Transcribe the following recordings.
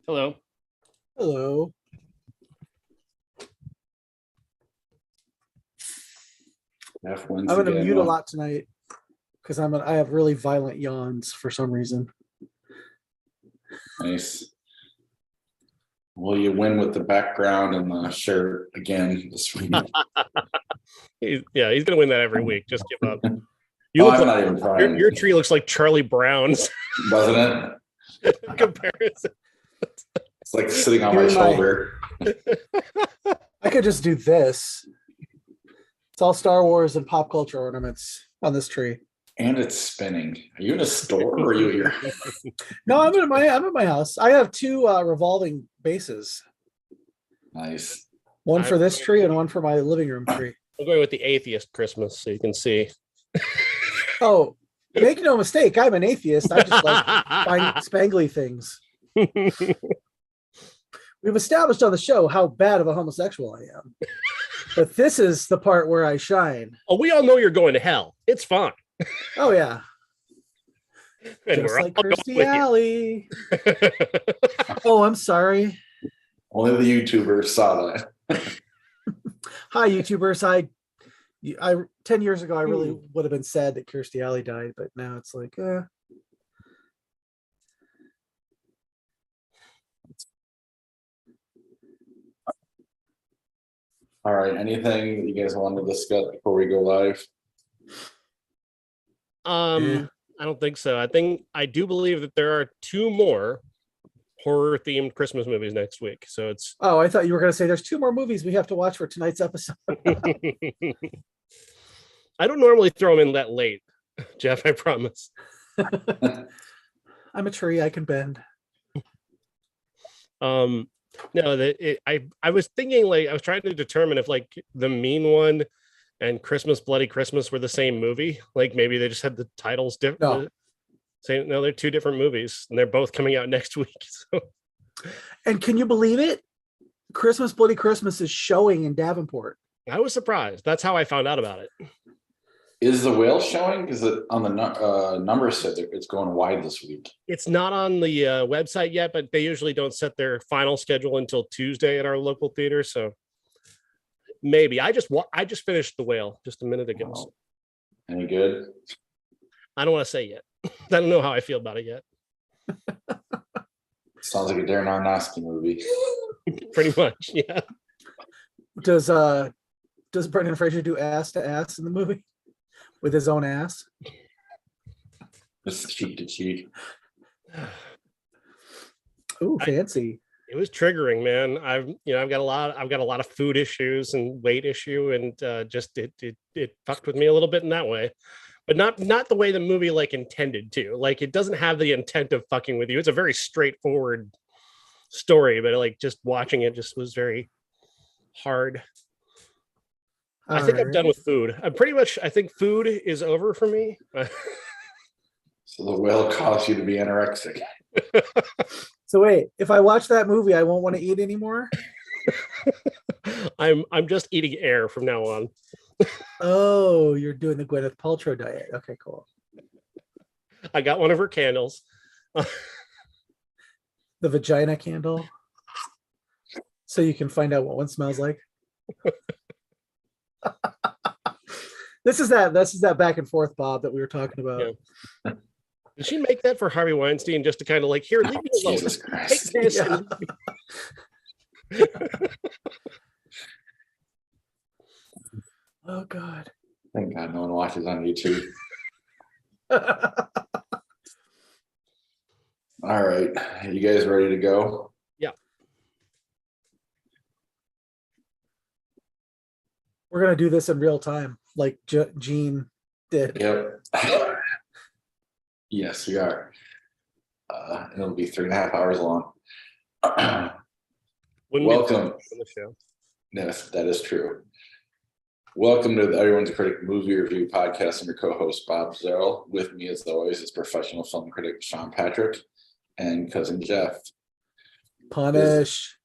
Hello. Hello. I'm gonna mute a lot tonight because I have really violent yawns for some reason. Nice. Will you win with the background and the shirt again this week? He's going to win that every week. Just give up. I'm not even trying. Your tree looks like Charlie Brown's. Doesn't it? Comparison. It's like sitting on my shoulder. I could just do this. It's all Star Wars and pop culture ornaments on this tree. And it's spinning. Are you in a store or are you here? No, I'm at my house. I have two revolving bases. Nice. One for this tree and one for my living room tree. I'm going with the atheist Christmas, so you can see. Oh, make no mistake, I'm an atheist. I just like spangly things. We've established on the show how bad of a homosexual I am. But this is the part where I shine. Oh, we all know you're going to hell. It's fine. Oh, yeah. And just we're like Kirstie Alley. Oh, I'm sorry. Only the YouTubers saw that. Hi, YouTubers. I 10 years ago, I really would have been sad that Kirstie Alley died, but now it's like, All right. Anything that you guys want to discuss before we go live? I don't think so. I do believe that there are two more horror themed Christmas movies next week. So it's oh, I thought you were going to say there's two more movies we have to watch for tonight's episode. I don't normally throw them in that late, Jeff, I promise. I'm a tree, I can bend. No, I was thinking, like, I was trying to determine if like The Mean One and Christmas Bloody Christmas were the same movie. Like maybe they just had the titles different. No, they're two different movies and they're both coming out next week. So. And can you believe it? Christmas Bloody Christmas is showing in Davenport. I was surprised. That's how I found out about it. Is The Whale showing? Because on the numbers said it's going wide this week. It's not on the website yet, but they usually don't set their final schedule until Tuesday at our local theater. So maybe I just finished The Whale just a minute ago. Oh. Any good? I don't want to say yet. I don't know how I feel about it yet. Sounds like a Darren Aronofsky movie. Pretty much, yeah. Does Brendan Fraser do ass to ass in the movie with his own ass? Just cheek to cheek. Ooh, fancy. It was triggering, man. I've got a lot of food issues and weight issue, and just it fucked with me a little bit in that way, but not the way the movie like intended to. Like it doesn't have the intent of fucking with you. It's a very straightforward story, but like just watching it just was very hard. I think I'm done with food. I think food is over for me. So The Whale caused you to be anorexic. So wait, if I watch that movie, I won't want to eat anymore? I'm just eating air from now on. Oh, you're doing the Gwyneth Paltrow diet. Okay, cool. I got one of her candles. The vagina candle. So you can find out what one smells like. This is that back and forth, Bob, that we were talking about. Yeah. Did she make that for Harvey Weinstein just to kind of like, here, leave me alone. Jesus Christ. Take this. Yeah. Oh God. Thank God no one watches on YouTube. All right. You guys ready to go? Yeah. We're gonna do this in real time, like Gene did. Yep. Yes, we are. And it'll be 3.5 hours long. Wouldn't be the Welcome. first on the show. Yes, that is true. Welcome to the Everyone's a Critic movie review podcast. I'm your co-host, Bob Zerl. With me, as always, is professional film critic Sean Patrick and cousin Jeff. Punish.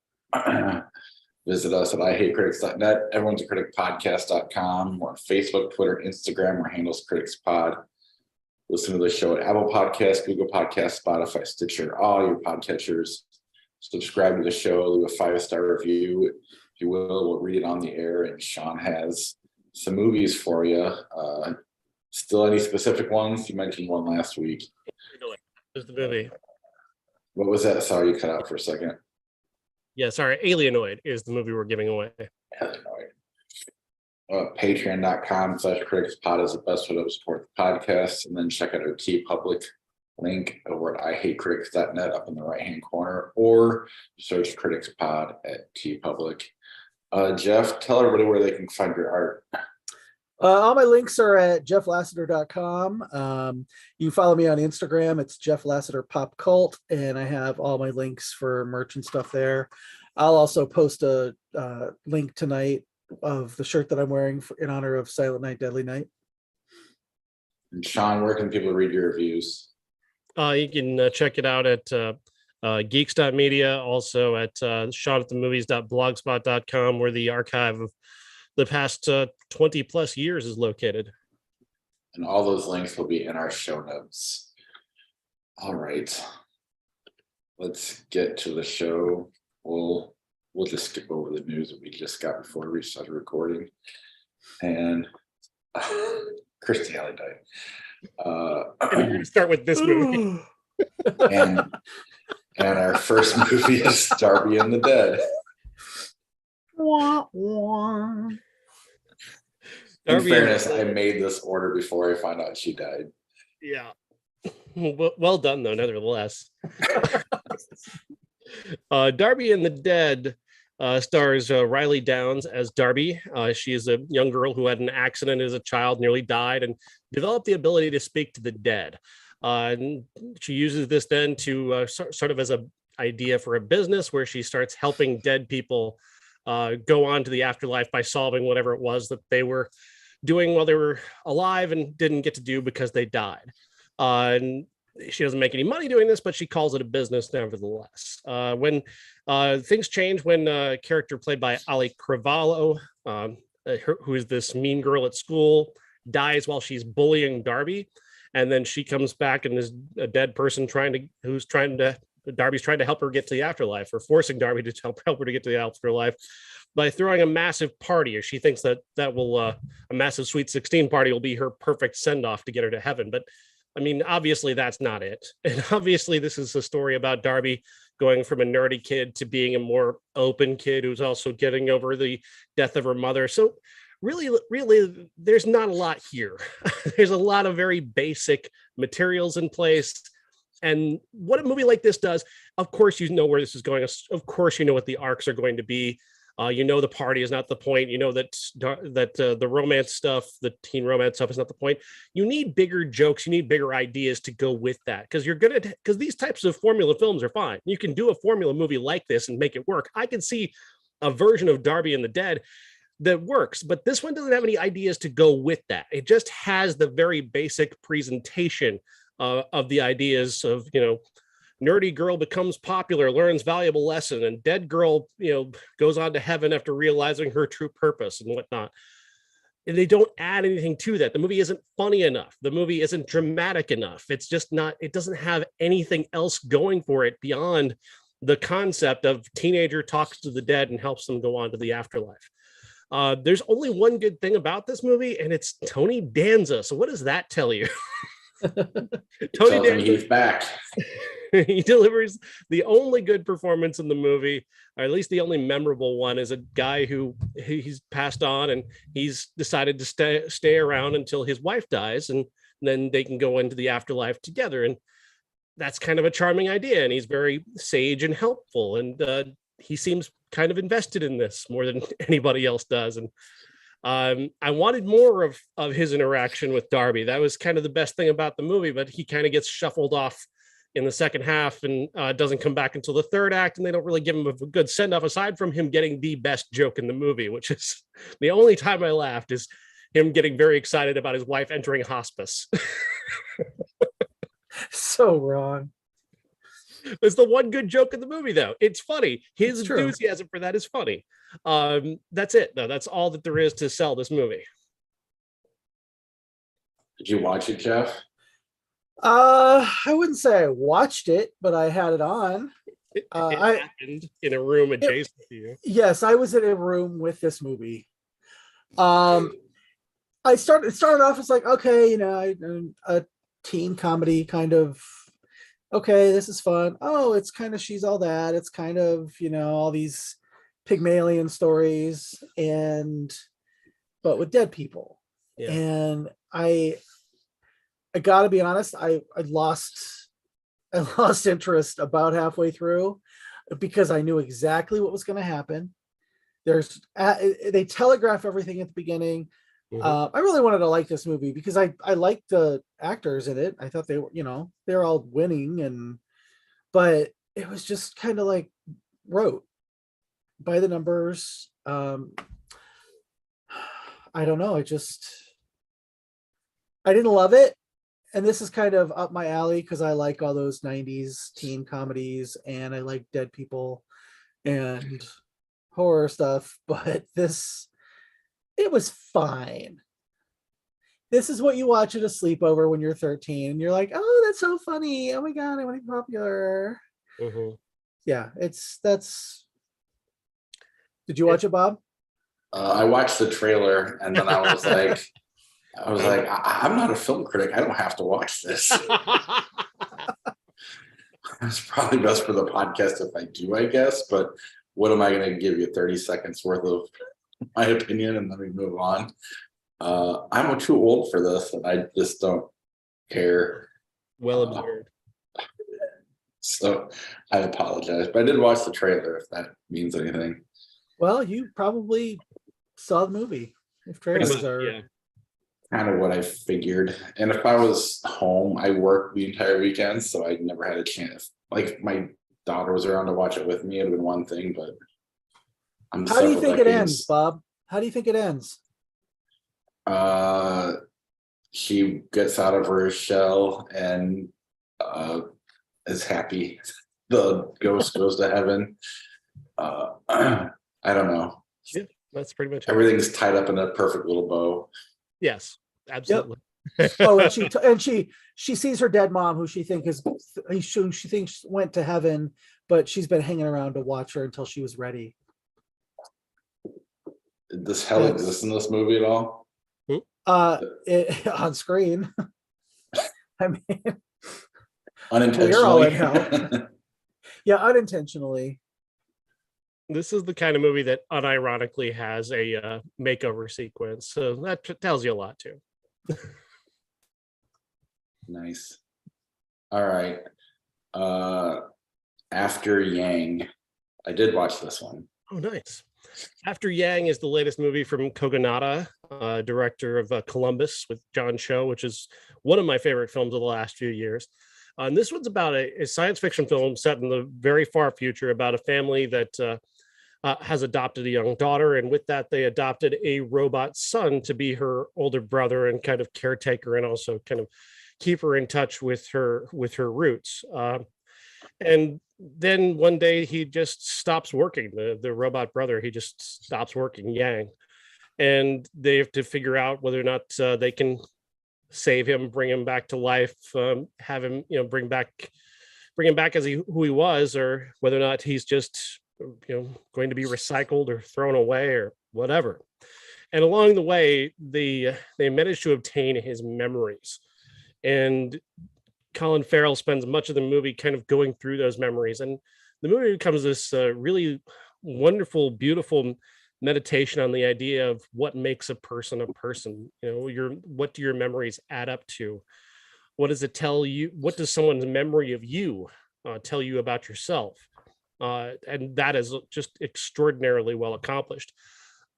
Visit us at ihatecritics.net, everyone's a critic podcast.com. We're on Facebook, Twitter, Instagram. Our handle's CriticsPod. Listen to the show at Apple Podcasts, Google Podcasts, Spotify, Stitcher, all your podcatchers. Subscribe to the show, leave a 5-star review. If you will, we'll read it on the air. And Sean has some movies for you. Still any specific ones? You mentioned one last week. There's the movie. What was that? Sorry, you cut out for a second. Yeah, sorry. Alienoid is the movie we're giving away. Patreon.com/criticspod is the best way to support the podcast. And then check out our TeePublic link over at ihatecritics.net up in the right-hand corner, or search CriticsPod at TeePublic. Jeff, tell everybody where they can find your art. All my links are at jefflassiter.com. You can follow me on Instagram. It's Jeff Lassiter Pop Cult, and I have all my links for merch and stuff there. I'll also post a link tonight of the shirt that I'm wearing in honor of Silent Night, Deadly Night. And Sean, where can people read your reviews? You can check it out at geeks.media, also at seanatthemovies.blogspot.com, where the archive of the past 20 plus years is located. And all those links will be in our show notes. All right. Let's get to the show. We'll just skip over the news that we just got before we started recording. And Kirstie Alley died. Start with this movie. and our first movie is Darby and the Dead. In fairness, I made this order before I found out she died. Yeah. Well done, though, nevertheless. Darby and the Dead stars Riley Downs as Darby. She is a young girl who had an accident as a child, nearly died, and developed the ability to speak to the dead. And she uses this then to sort of as an idea for a business where she starts helping dead people go on to the afterlife by solving whatever it was that they were doing while they were alive and didn't get to do because they died. And she doesn't make any money doing this, but she calls it a business nevertheless. When things change, when a character played by Ali Cravalho, who is this mean girl at school, dies while she's bullying Darby, and then she comes back and is a dead person Darby's trying to help her get to the afterlife, or forcing Darby to help her to get to the afterlife by throwing a massive party, or she thinks that will a massive Sweet 16 party will be her perfect send-off to get her to heaven. But I mean, obviously that's not it. And obviously this is a story about Darby going from a nerdy kid to being a more open kid who's also getting over the death of her mother. So really, there's not a lot here. There's a lot of very basic materials in place. And what a movie like this does, of course, you know where this is going. Of course, you know what the arcs are going to be. You know the party is not the point. You know that the romance stuff, the teen romance stuff, is not the point. You need bigger jokes. You need bigger ideas to go with that, because these types of formula films are fine. You can do a formula movie like this and make it work. I can see a version of Darby and the Dead that works, but this one doesn't have any ideas to go with that. It just has the very basic presentation of the ideas of, nerdy girl becomes popular, learns valuable lesson, and dead girl, goes on to heaven after realizing her true purpose and whatnot. And they don't add anything to that. The movie isn't funny enough. The movie isn't dramatic enough. It's just not, it doesn't have anything else going for it beyond the concept of teenager talks to the dead and helps them go on to the afterlife. There's only one good thing about this movie, and it's Tony Danza. So what does that tell you? Tony Danza, he's back. He delivers the only good performance in the movie, or at least the only memorable one, is a guy who he's passed on, and he's decided to stay around until his wife dies, and then they can go into the afterlife together. And that's kind of a charming idea, and he's very sage and helpful, and he seems kind of invested in this more than anybody else does. And I wanted more of his interaction with Darby. That was kind of the best thing about the movie, but he kind of gets shuffled off in the second half and doesn't come back until the third act, and they don't really give him a good send off aside from him getting the best joke in the movie, which is the only time I laughed is him getting very excited about his wife entering hospice. So wrong. It's the one good joke in the movie, though. It's funny. His It's true. enthusiasm for that is funny. That's it, though. That's all that there is to sell this movie. Did you watch it, Jeff? I wouldn't say I watched it, but I had it on. It I happened in a room adjacent to you. Yes, I was in a room with this movie. It started off as like, okay, you know, a teen comedy kind of, okay, this is fun. Oh, it's kind of She's All That. It's kind of, you know, all these Pygmalion stories but with dead people. Yeah. And I gotta be honest, I lost interest about halfway through because I knew exactly what was going to happen. They telegraph everything at the beginning. I really wanted to like this movie because I liked the actors in it. I thought they were, you know, they're all winning, but it was just kind of like wrote by the numbers. I don't know. I didn't love it. And this is kind of up my alley because I like all those 90s teen comedies and I like dead people and horror stuff, but it was fine. This is what you watch at a sleepover when you're 13 and you're like, oh, that's so funny. Oh my God, I want to be popular. Yeah, did you watch it, Bob? I watched the trailer and then I was like, I'm not a film critic. I don't have to watch this. It's probably best for the podcast if I do, I guess. But what am I going to give you? 30 seconds worth of my opinion and then we move on. I'm too old for this and I just don't care. Well observed. So I apologize. But I did watch the trailer, if that means anything. Well, you probably saw the movie. If trailers are... Yeah. Kind of what I figured. And if I was home, I worked the entire weekend, so I never had a chance. Like if my daughter was around to watch it with me, it'd have been one thing, but I'm How do you think it ends, Bob? How do you think it ends? She gets out of her shell and is happy. The ghost goes to heaven. I don't know. Yeah, that's pretty much it. Everything's tied up in a perfect little bow. Yes, absolutely. Yep. Oh, and she sees her dead mom, who she thinks went to heaven, but she's been hanging around to watch her until she was ready. Does hell exist in this movie at all? On screen. I mean, Unintentionally. We're all in hell. Yeah, unintentionally. This is the kind of movie that unironically has a makeover sequence, so that tells you a lot too. Nice. All right. After Yang, I did watch this one. Oh, nice. After Yang is the latest movie from Kogonada, director of Columbus with John Cho, which is one of my favorite films of the last few years. And this one's about a science fiction film set in the very far future about a family that has adopted a young daughter, and with that they adopted a robot son to be her older brother and kind of caretaker and also kind of keep her in touch with her roots. And then one day he just stops working. The robot brother, he just stops working, Yang, and they have to figure out whether or not they can save him, bring him back to life, have him, bring him back as who he was, or whether or not he's just going to be recycled or thrown away or whatever. And along the way, they managed to obtain his memories, and Colin Farrell spends much of the movie kind of going through those memories, and the movie becomes this really wonderful, beautiful meditation on the idea of what makes a person a person. What do your memories add up to? What does it tell you? What does someone's memory of you tell you about yourself? And that is just extraordinarily well accomplished.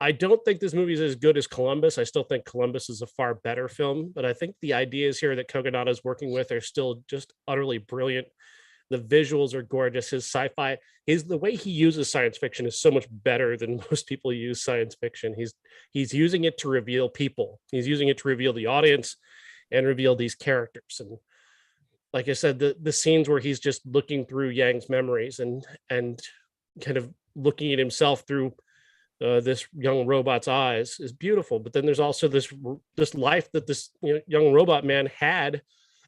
I don't think this movie is as good as Columbus. I still think Columbus is a far better film, but I think the ideas here that Kogonada is working with are still just utterly brilliant. The visuals are gorgeous. His sci-fi, the way he uses science fiction is so much better than most people use science fiction. He's using it to reveal people. He's using it to reveal the audience and reveal these characters. And like I said, the scenes where he's just looking through Yang's memories and kind of looking at himself through this young robot's eyes is beautiful. But then there's also this life that this young robot man had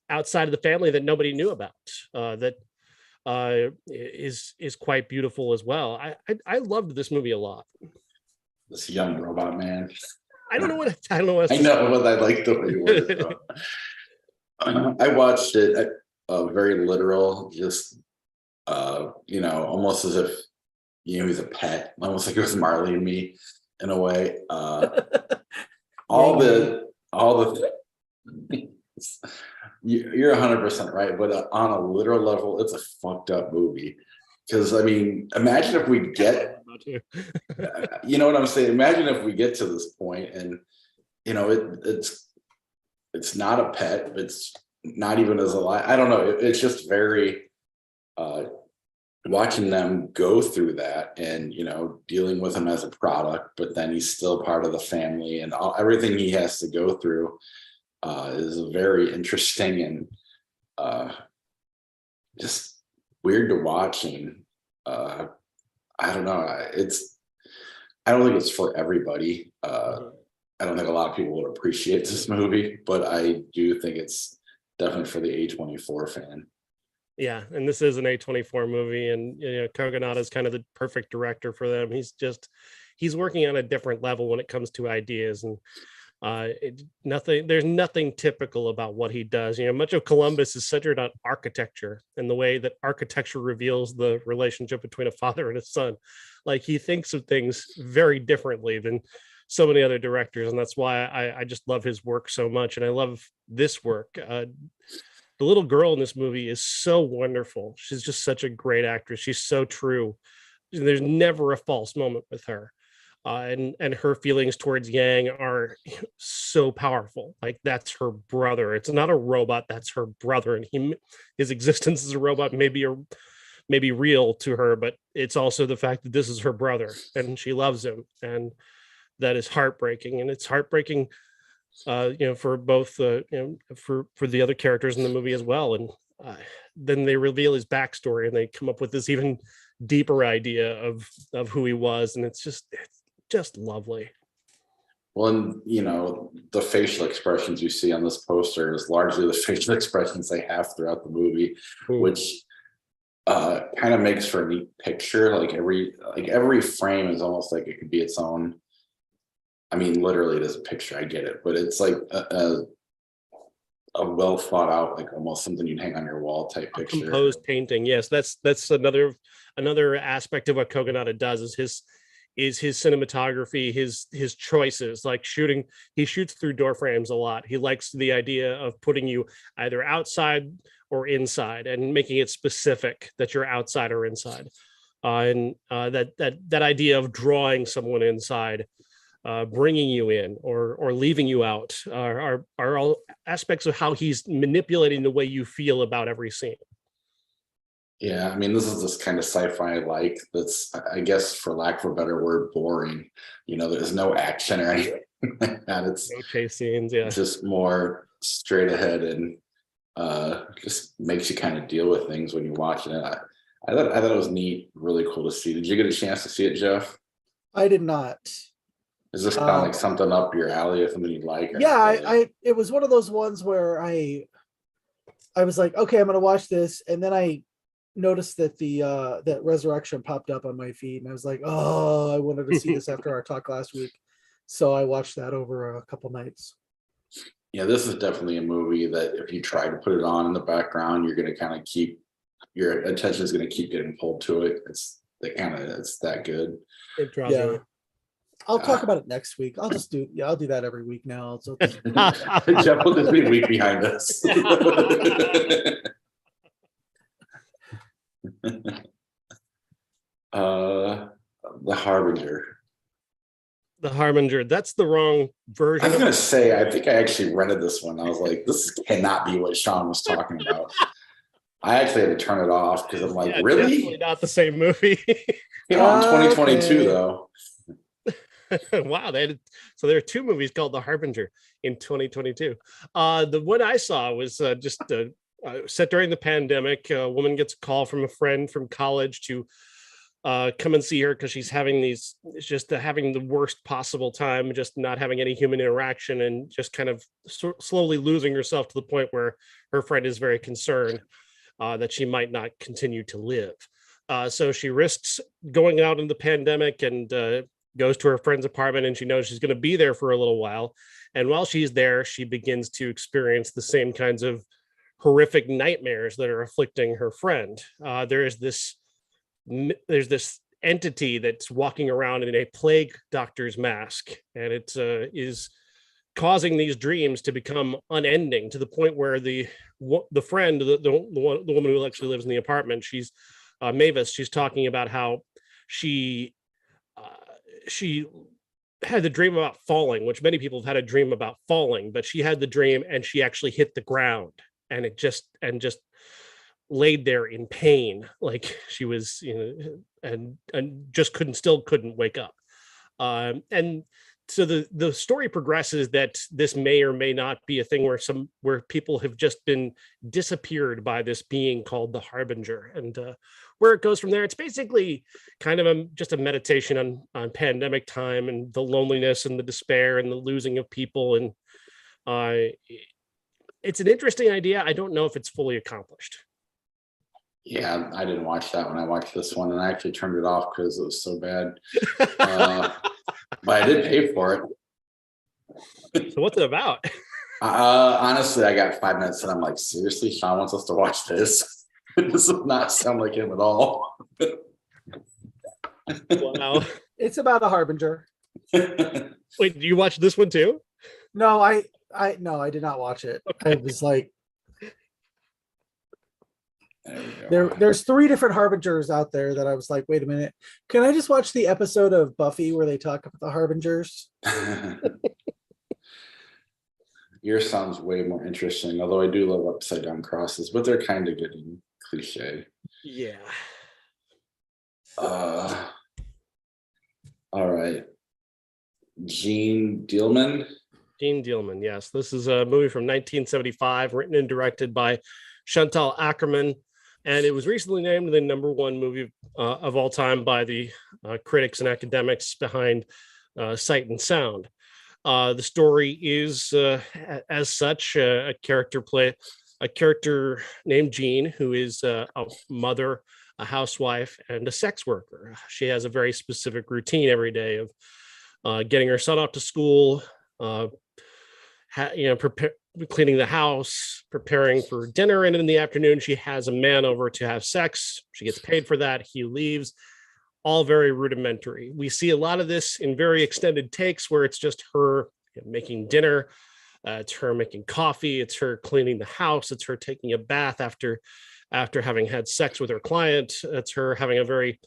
outside of the family that nobody knew about. That is quite beautiful as well. I loved this movie a lot. This young robot man. I don't know what I know, but I like the way you worded it. I watched it very literal, just almost as if he's a pet, almost like it was Marley and Me in a way. All the you're 100% right, but on a literal level, it's a fucked up movie. Because I mean, imagine if we get, you know what I'm saying? Imagine if we get to this point, and it's not a pet. It's not even as alive. I don't know. It's just very watching them go through that, and dealing with him as a product, but then he's still part of the family, and everything he has to go through is very interesting and just weird to watch. And I don't know. I don't think it's for everybody. I don't think a lot of people would appreciate this movie, but I do think it's definitely for the A24 fan. Yeah, and this is an A24 movie, and Kogonada is kind of the perfect director for them. He's working on a different level when it comes to ideas, and there's nothing typical about what he does. Much of Columbus is centered on architecture and the way that architecture reveals the relationship between a father and a son. Like, he thinks of things very differently than so many other directors, and that's why I just love his work so much, and I love this work. The little girl in this movie is so wonderful. She's just such a great actress. She's so true. There's never a false moment with her. And her feelings towards Yang are so powerful. Like, that's her brother. It's not a robot, that's her brother. And his existence as a robot may be real to her, but it's also the fact that this is her brother and she loves him. And that is heartbreaking. And it's heartbreaking for both for the other characters in the movie as well. And then they reveal his backstory and they come up with this even deeper idea of who he was, and it's just lovely. Well, and the facial expressions you see on this poster is largely the facial expressions they have throughout the movie. Ooh. Which kind of makes for a neat picture. Like every frame is almost like it could be its own. I mean, literally, it is a picture. I get it, but it's like a well thought out, like almost something you'd hang on your wall type picture. Composed painting. Yes, that's another aspect of what Kogonada does is his cinematography, his choices. Like he shoots through door frames a lot. He likes the idea of putting you either outside or inside and making it specific that you're outside or inside. And that idea of drawing someone inside, bringing you in or leaving you out are all aspects of how he's manipulating the way you feel about every scene. Yeah, I mean, this is this kind of sci-fi that's, I guess, for lack of a better word, boring. There's no action or anything like that. It's no chase scenes, yeah. Just more straight ahead, and just makes you kind of deal with things when you're watching it. I thought it was neat, really cool to see. Did you get a chance to see it, Jeff? I did not. Is this kind of like something up your alley or something you'd like? Yeah, it was one of those ones where I was like, okay, I'm gonna watch this, and then I noticed that that Resurrection popped up on my feed, and I was like, oh, I wanted to see this after our talk last week, so I watched that over a couple nights. Yeah, this is definitely a movie that if you try to put it on in the background, you're going to kind of your attention is going to keep getting pulled to it. It's that good. It draws you. I'll talk about it next week. I'll do that every week now. So Jeff will just be a week behind us. The Harbinger. The Harbinger. That's the wrong I version. was gonna say, I think I actually rented this one. I was like, this cannot be what Sean was talking about. I actually had to turn it off because I'm like, Yeah, really? definitely not the same movie. Came out in 2022 Okay. though. Wow, so there are two movies called The Harbinger in 2022. The one I saw was just set during the pandemic. A woman gets a call from a friend from college to come and see her because she's having having the worst possible time, just not having any human interaction and just kind of slowly losing herself to the point where her friend is very concerned that she might not continue to live. So she risks going out in the pandemic and goes to her friend's apartment, and she knows she's going to be there for a little while. And while she's there, she begins to experience the same kinds of horrific nightmares that are afflicting her friend. There's this entity that's walking around in a plague doctor's mask, and it is causing these dreams to become unending to the point where the friend, the woman who actually lives in the apartment, she's Mavis, she's talking about how she had the dream about falling, which many people have had a dream about falling, but she had the dream and she actually hit the ground, and it just laid there in pain, like she was, and just couldn't wake up. And so the story progresses that this may or may not be a thing where people have just been disappeared by this being called the Harbinger, and where it goes from there, it's basically kind of just a meditation on pandemic time and the loneliness and the despair and the losing of people. And it's an interesting idea. I don't know if it's fully accomplished. Yeah, I didn't watch that one. I watched this one and I actually turned it off because it was so bad. But I did pay for it. So what's it about? Honestly, I got 5 minutes and I'm like, seriously, Sean wants us to watch this? This does not sound like him at all. Wow. It's about a harbinger. Wait, do you watch this one too? No, I did not watch it. Okay. I was like, there's 3 different harbingers out there that I was like, wait a minute, can I just watch the episode of Buffy where they talk about the harbingers? Yours sounds way more interesting, although I do love upside down crosses, but they're kind of getting cliche. Yeah. All right. Jeanne Dielman. Jeanne Dielman, yes. This is a movie from 1975, written and directed by Chantal Akerman, and it was recently named the #1 movie of all time by the critics and academics behind Sight and Sound. The story is, as such, a character named Jeanne, who is a mother, a housewife, and a sex worker. She has a very specific routine every day of getting her son off to school, cleaning the house, preparing for dinner, and in the afternoon she has a man over to have sex. She gets paid for that. He leaves. All very rudimentary. We see a lot of this in very extended takes where it's just her making dinner, it's her making coffee, it's her cleaning the house, it's her taking a bath after having had sex with her client, it's her having a very,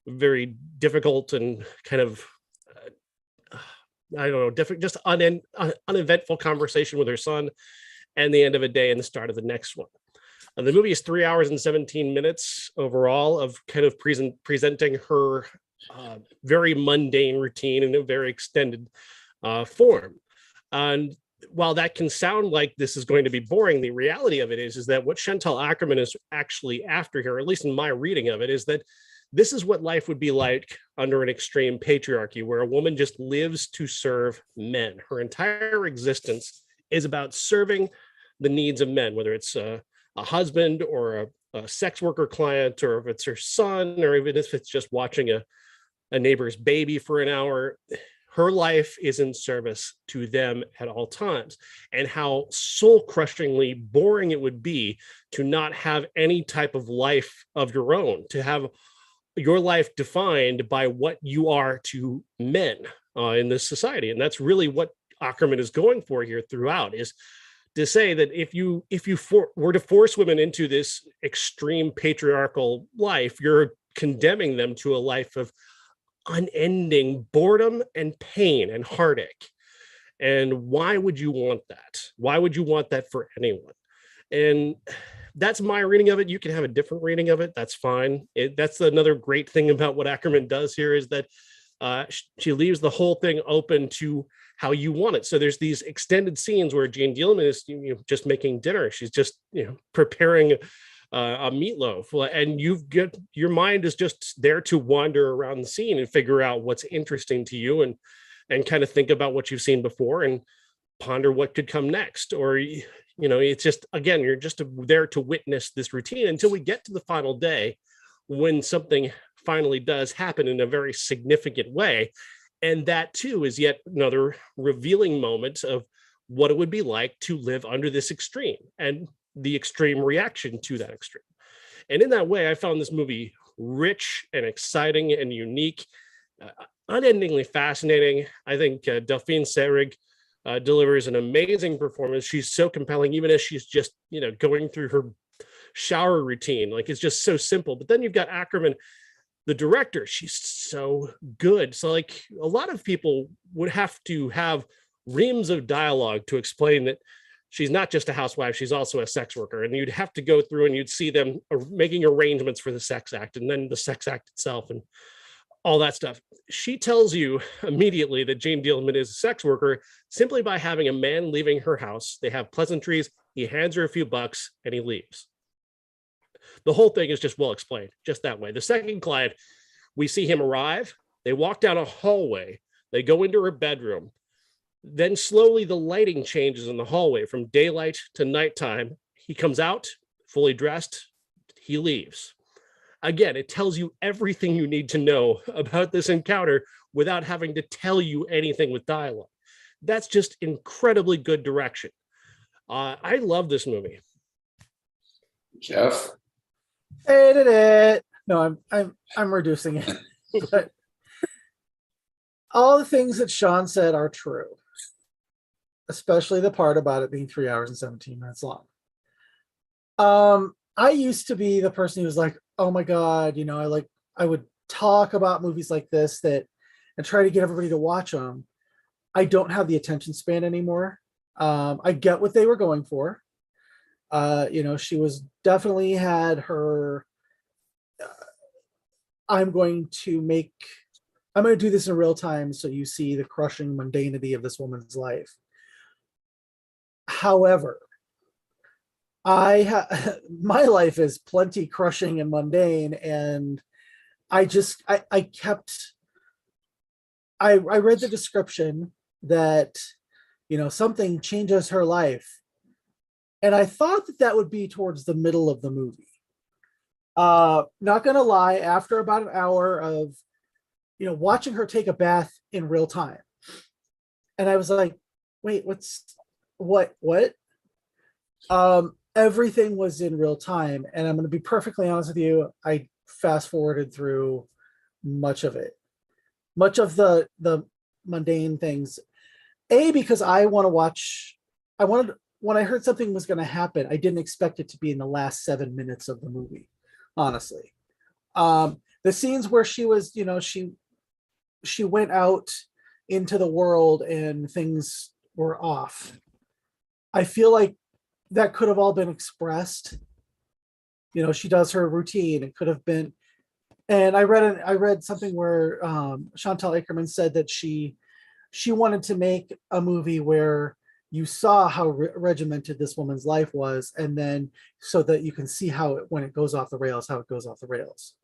very difficult and kind of just uneventful conversation with her son, and the end of a day and the start of the next one. The movie is 3 hours and 17 minutes overall of kind of presenting her very mundane routine in a very extended form. And while that can sound like this is going to be boring, the reality of it is that what Chantal Akerman is actually after here, at least in my reading of it, is that this is what life would be like under an extreme patriarchy, where a woman just lives to serve men. Her entire existence is about serving the needs of men, whether it's a husband or a sex worker client, or if it's her son, or even if it's just watching a neighbor's baby for an hour. Her life is in service to them at all times. And how soul-crushingly boring it would be to not have any type of life of your own, to have your life defined by what you are to men in this society. And that's really what Akerman is going for here throughout, is to say that if you were to force women into this extreme patriarchal life, you're condemning them to a life of unending boredom and pain and heartache. And why would you want that? Why would you want that for anyone? And that's my reading of it. You can have a different reading of it. That's fine. That's another great thing about what Ackerman does here, is that she leaves the whole thing open to how you want it. So there's these extended scenes where Jane Dielman is just making dinner. She's just preparing a meatloaf, and your mind is just there to wander around the scene and figure out what's interesting to you, and kind of think about what you've seen before and ponder what could come next. Or it's just, again, you're just there to witness this routine until we get to the final day, when something finally does happen in a very significant way. And that too is yet another revealing moment of what it would be like to live under this extreme and the extreme reaction to that extreme. And in that way, I found this movie rich and exciting and unique, unendingly fascinating. I think Delphine Seyrig delivers an amazing performance. She's so compelling, even as she's just going through her shower routine. Like, it's just so simple. But then you've got Ackerman, the director. She's so good. So like, a lot of people would have to have reams of dialogue to explain that she's not just a housewife, she's also a sex worker. And you'd have to go through and you'd see them making arrangements for the sex act, and then the sex act itself and all that stuff. She tells you immediately that Jane Dielman is a sex worker simply by having a man leaving her house. They have pleasantries, he hands her a few bucks, and he leaves. The whole thing is just well explained, just that way. The second client, we see him arrive. They walk down a hallway. They go into her bedroom. Then slowly the lighting changes in the hallway from daylight to nighttime. He comes out fully dressed. He leaves. Again, it tells you everything you need to know about this encounter without having to tell you anything with dialogue. That's just incredibly good direction. I love this movie. Jeff? Hated it. No, I'm reducing it. But all the things that Sean said are true, especially the part about it being 3 hours and 17 minutes long. I used to be the person who was like, oh my God, I would talk about movies like this and try to get everybody to watch them. I don't have the attention span anymore. I get what they were going for. She was definitely had her, I'm going to do this in real time so you see the crushing mundanity of this woman's life. However, my life is plenty crushing and mundane, and I read the description that something changes her life, and I thought that would be towards the middle of the movie. Not gonna lie, after about an hour of watching her take a bath in real time, and I was like, wait, what everything was in real time. And I'm going to be perfectly honest with you, I fast forwarded through much of the mundane things, because when I heard something was going to happen, I didn't expect it to be in the last 7 minutes of the movie, honestly. The scenes where she was, she went out into the world and things were off, I feel like that could have all been expressed. She does her routine. It could have been, and I read something where Chantal Akerman said that she wanted to make a movie where you saw how regimented this woman's life was, and then so that you can see when it goes off the rails, how it goes off the rails.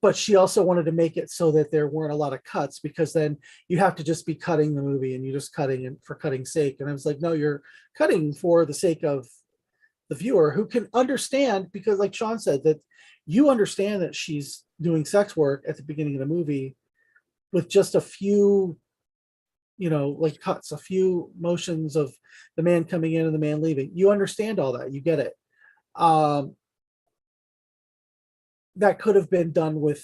But she also wanted to make it so that there weren't a lot of cuts, because then you have to just be cutting the movie and you're just cutting it for cutting's sake. And I was like, no, you're cutting for the sake of the viewer, who can understand, because like Sean said, that you understand that she's doing sex work at the beginning of the movie with just a few, cuts, a few motions of the man coming in and the man leaving. You understand all that. You get it. That could have been done with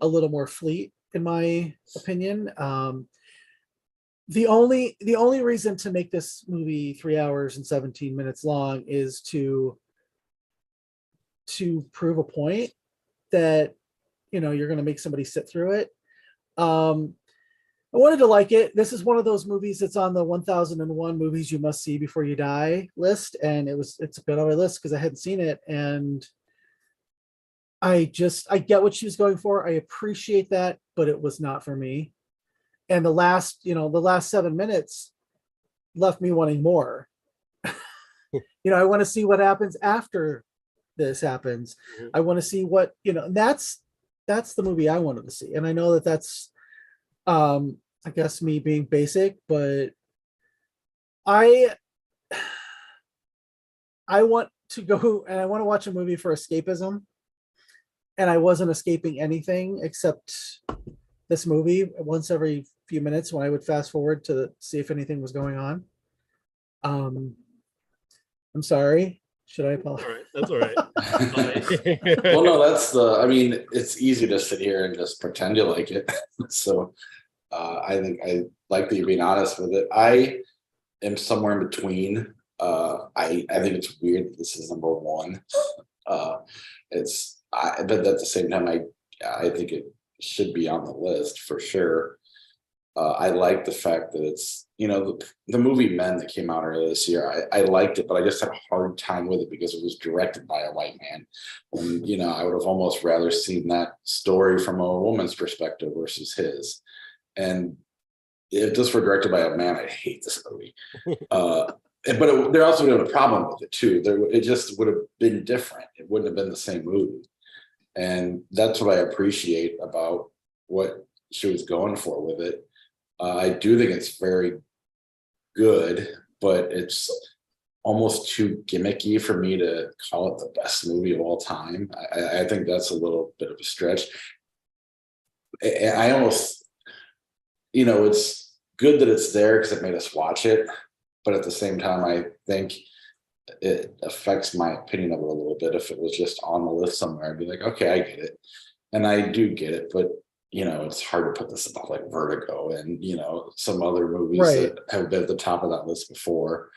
a little more fleet, in my opinion. The only reason to make this movie 3 hours and 17 minutes long is to prove a point that you're going to make somebody sit through it. I wanted to like it. This is one of those movies that's on the 1001 movies you must see before you die list. And it's been on my list because I hadn't seen it. And I get what she was going for. I appreciate that, but it was not for me. And the last 7 minutes left me wanting more. I want to see what happens after this happens. I want to see what, that's the movie I wanted to see. And I know that's, I guess me being basic, but I want to go and I want to watch a movie for escapism. And I wasn't escaping anything except this movie once every few minutes when I would fast forward to see if anything was going on. I'm sorry. Should I apologize? All right, that's all right. Well, no, it's easy to sit here and just pretend you like it. So I think I like that you're being honest with it. I am somewhere in between. I think it's weird that this is number one. But at the same time, I think it should be on the list for sure. I like the fact that it's, the movie Men that came out earlier this year. I liked it, but I just had a hard time with it because it was directed by a white man. And, I would have almost rather seen that story from a woman's perspective versus his. And if this were directed by a man, I'd hate this movie. But there also would have been a problem with it too. It just would have been different. It wouldn't have been the same movie. And that's what I appreciate about what she was going for with it. I do think it's very good, but it's almost too gimmicky for me to call it the best movie of all time. I think that's a little bit of a stretch. I almost, it's good that it's there because it made us watch it. But at the same time, I think it affects my opinion of it a little bit. If it was just on the list somewhere, I'd be like, okay, I get it. And I do get it, but it's hard to put this above like Vertigo and, some other movies that have been at the top of that list before.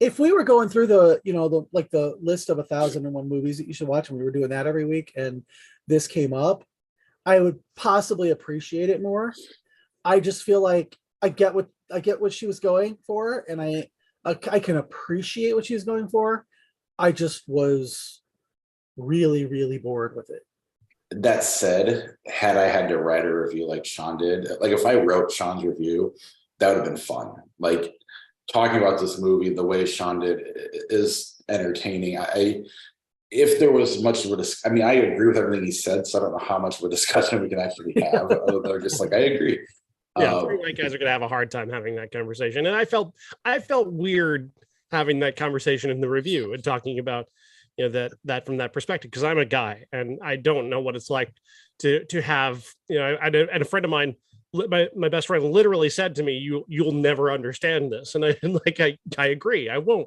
If we were going through the list of 1001 movies that you should watch, and we were doing that every week, and this came up, I would possibly appreciate it more. I just feel like I get what she was going for, and I can appreciate what she was going for. I just was really, really bored with it. That said, had I had to write a review like Sean did, like if I wrote Sean's review, that would have been fun. Like talking about this movie the way Sean did is entertaining. If there was much of a I agree with everything he said, so I don't know how much of a discussion we can actually have. Other than just like I agree. Yeah, three white guys are gonna have a hard time having that conversation, and I felt weird having that conversation in the review and talking about that from that perspective, because I'm a guy and I don't know what it's like to have and a friend of mine, my best friend, literally said to me, you'll never understand this, and I agree. I won't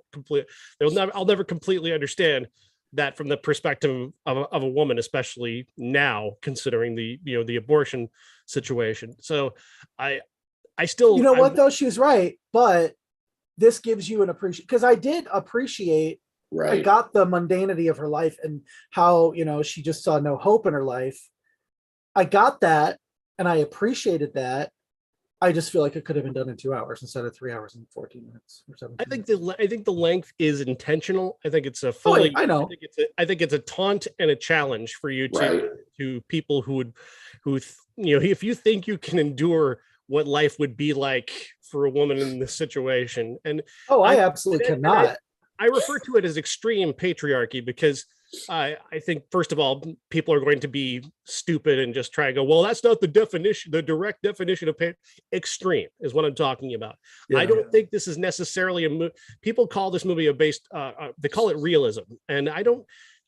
I'll never completely understand that from the perspective of a woman, especially now considering the abortion situation. So I still, what though, she was right, but this gives you an appreciation, because I did appreciate. Right. I got the mundanity of her life and how, she just saw no hope in her life. I got that and I appreciated that. I just feel like it could have been done in 2 hours instead of 3 hours and 14 minutes or 17 I think the length is intentional. I think it's a fully, I know. I think it's a taunt and a challenge for you to people who if you think you can endure what life would be like for a woman in this situation. And I absolutely cannot. I refer to it as extreme patriarchy because I think, first of all, people are going to be stupid and just try to go, well, that's not the direct definition of extreme is what I'm talking about. Yeah. I don't think this is necessarily people call this movie they call it realism. And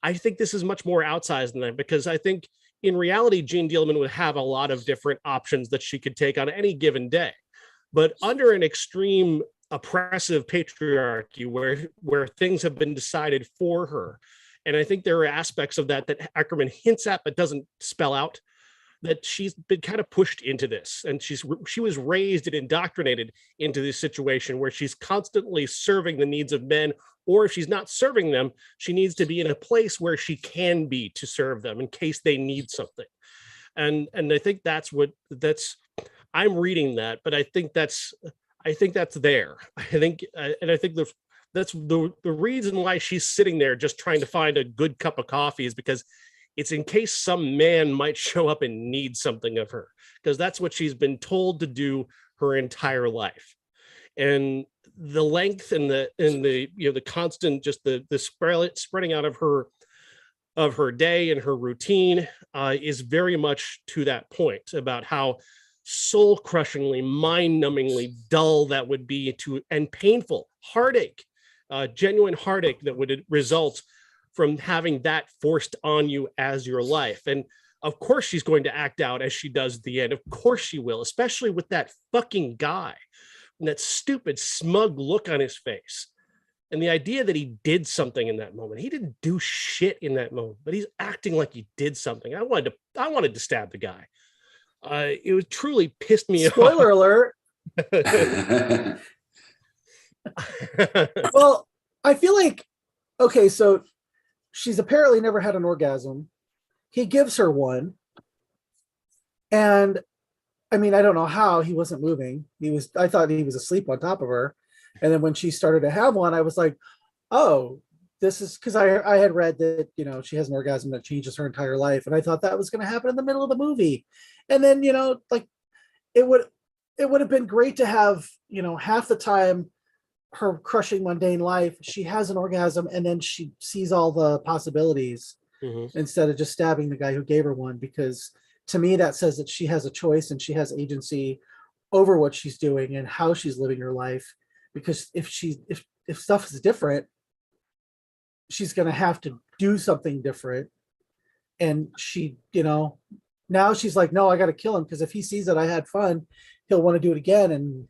I think this is much more outsized than that, because I think in reality, Jean Dielman would have a lot of different options that she could take on any given day. But under an extreme oppressive patriarchy where things have been decided for her, and I think there are aspects of that Eckerman hints at but doesn't spell out, that she's been kind of pushed into this, and she was raised and indoctrinated into this situation where she's constantly serving the needs of men or if she's not serving them, she needs to be in a place where she can be to serve them in case they need something. And I think that's I'm reading that, but I think that's there. I think that's the reason why she's sitting there just trying to find a good cup of coffee is because it's in case some man might show up and need something of her, because that's what she's been told to do her entire life. And the length and the constant, just the spreading out of her day and her routine is very much to that point about how soul crushingly, mind numbingly dull that would be and painful heartache, genuine heartache that would result from having that forced on you as your life. And of course she's going to act out as she does at the end. Of course she will, especially with that fucking guy and that stupid smug look on his face. And the idea that he did something in that moment. He didn't do shit in that moment, but he's acting like he did something. I wanted to stab the guy. It was truly pissed me Spoiler alert. Well, I feel like, okay, so she's apparently never had an orgasm. He gives her one. And I mean, I don't know how he wasn't moving. I thought he was asleep on top of her. And then when she started to have one, I was like, oh, this is because I had read that, she has an orgasm that changes her entire life. And I thought that was going to happen in the middle of the movie. And then, like it would have been great to have, half the time her crushing mundane life, she has an orgasm and then she sees all the possibilities instead of just stabbing the guy who gave her one, because to me that says that she has a choice and she has agency over what she's doing and how she's living her life. Because if stuff is different, she's going to have to do something different. And she, now she's like, no, I got to kill him, because if he sees that I had fun, he'll want to do it again. And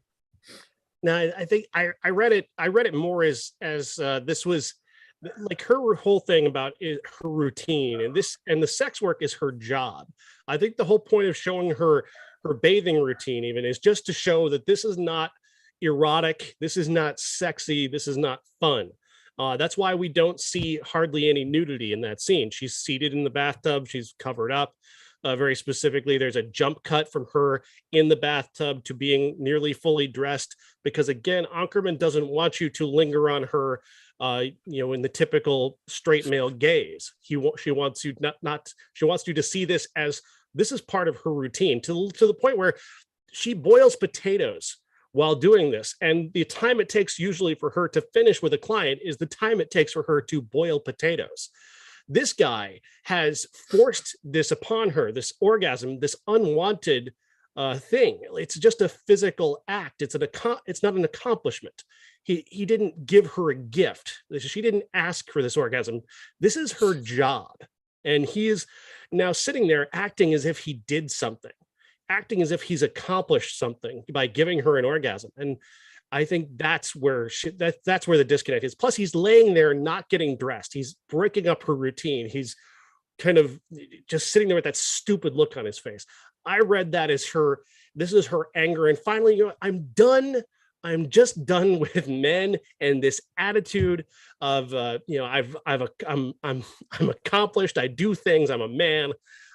now I think I read it more as this was like her whole thing about her routine, and the sex work is her job. I think the whole point of showing her bathing routine even is just to show that this is not erotic, this is not sexy, this is not fun. That's why we don't see hardly any nudity in that scene. She's seated in the bathtub, she's covered up. Very specifically, there's a jump cut from her in the bathtub to being nearly fully dressed, because again, Ankerman doesn't want you to linger on her, in the typical straight male gaze. She wants you she wants you to see this as this is part of her routine, to the point where she boils potatoes while doing this. And the time it takes usually for her to finish with a client is the time it takes for her to boil potatoes. This guy has forced this upon her, this orgasm, this unwanted thing. It's just a physical act. It's not an accomplishment. He didn't give her a gift. She didn't ask for this orgasm. This is her job. And he is now sitting there acting as if he did something, acting as if he's accomplished something by giving her an orgasm. And I think that's where that's where the disconnect is. Plus, he's laying there not getting dressed. He's breaking up her routine. He's kind of just sitting there with that stupid look on his face. I read that as this is her anger. And finally, I'm done. I'm just done with men and this attitude of, I'm accomplished. I do things. I'm a man.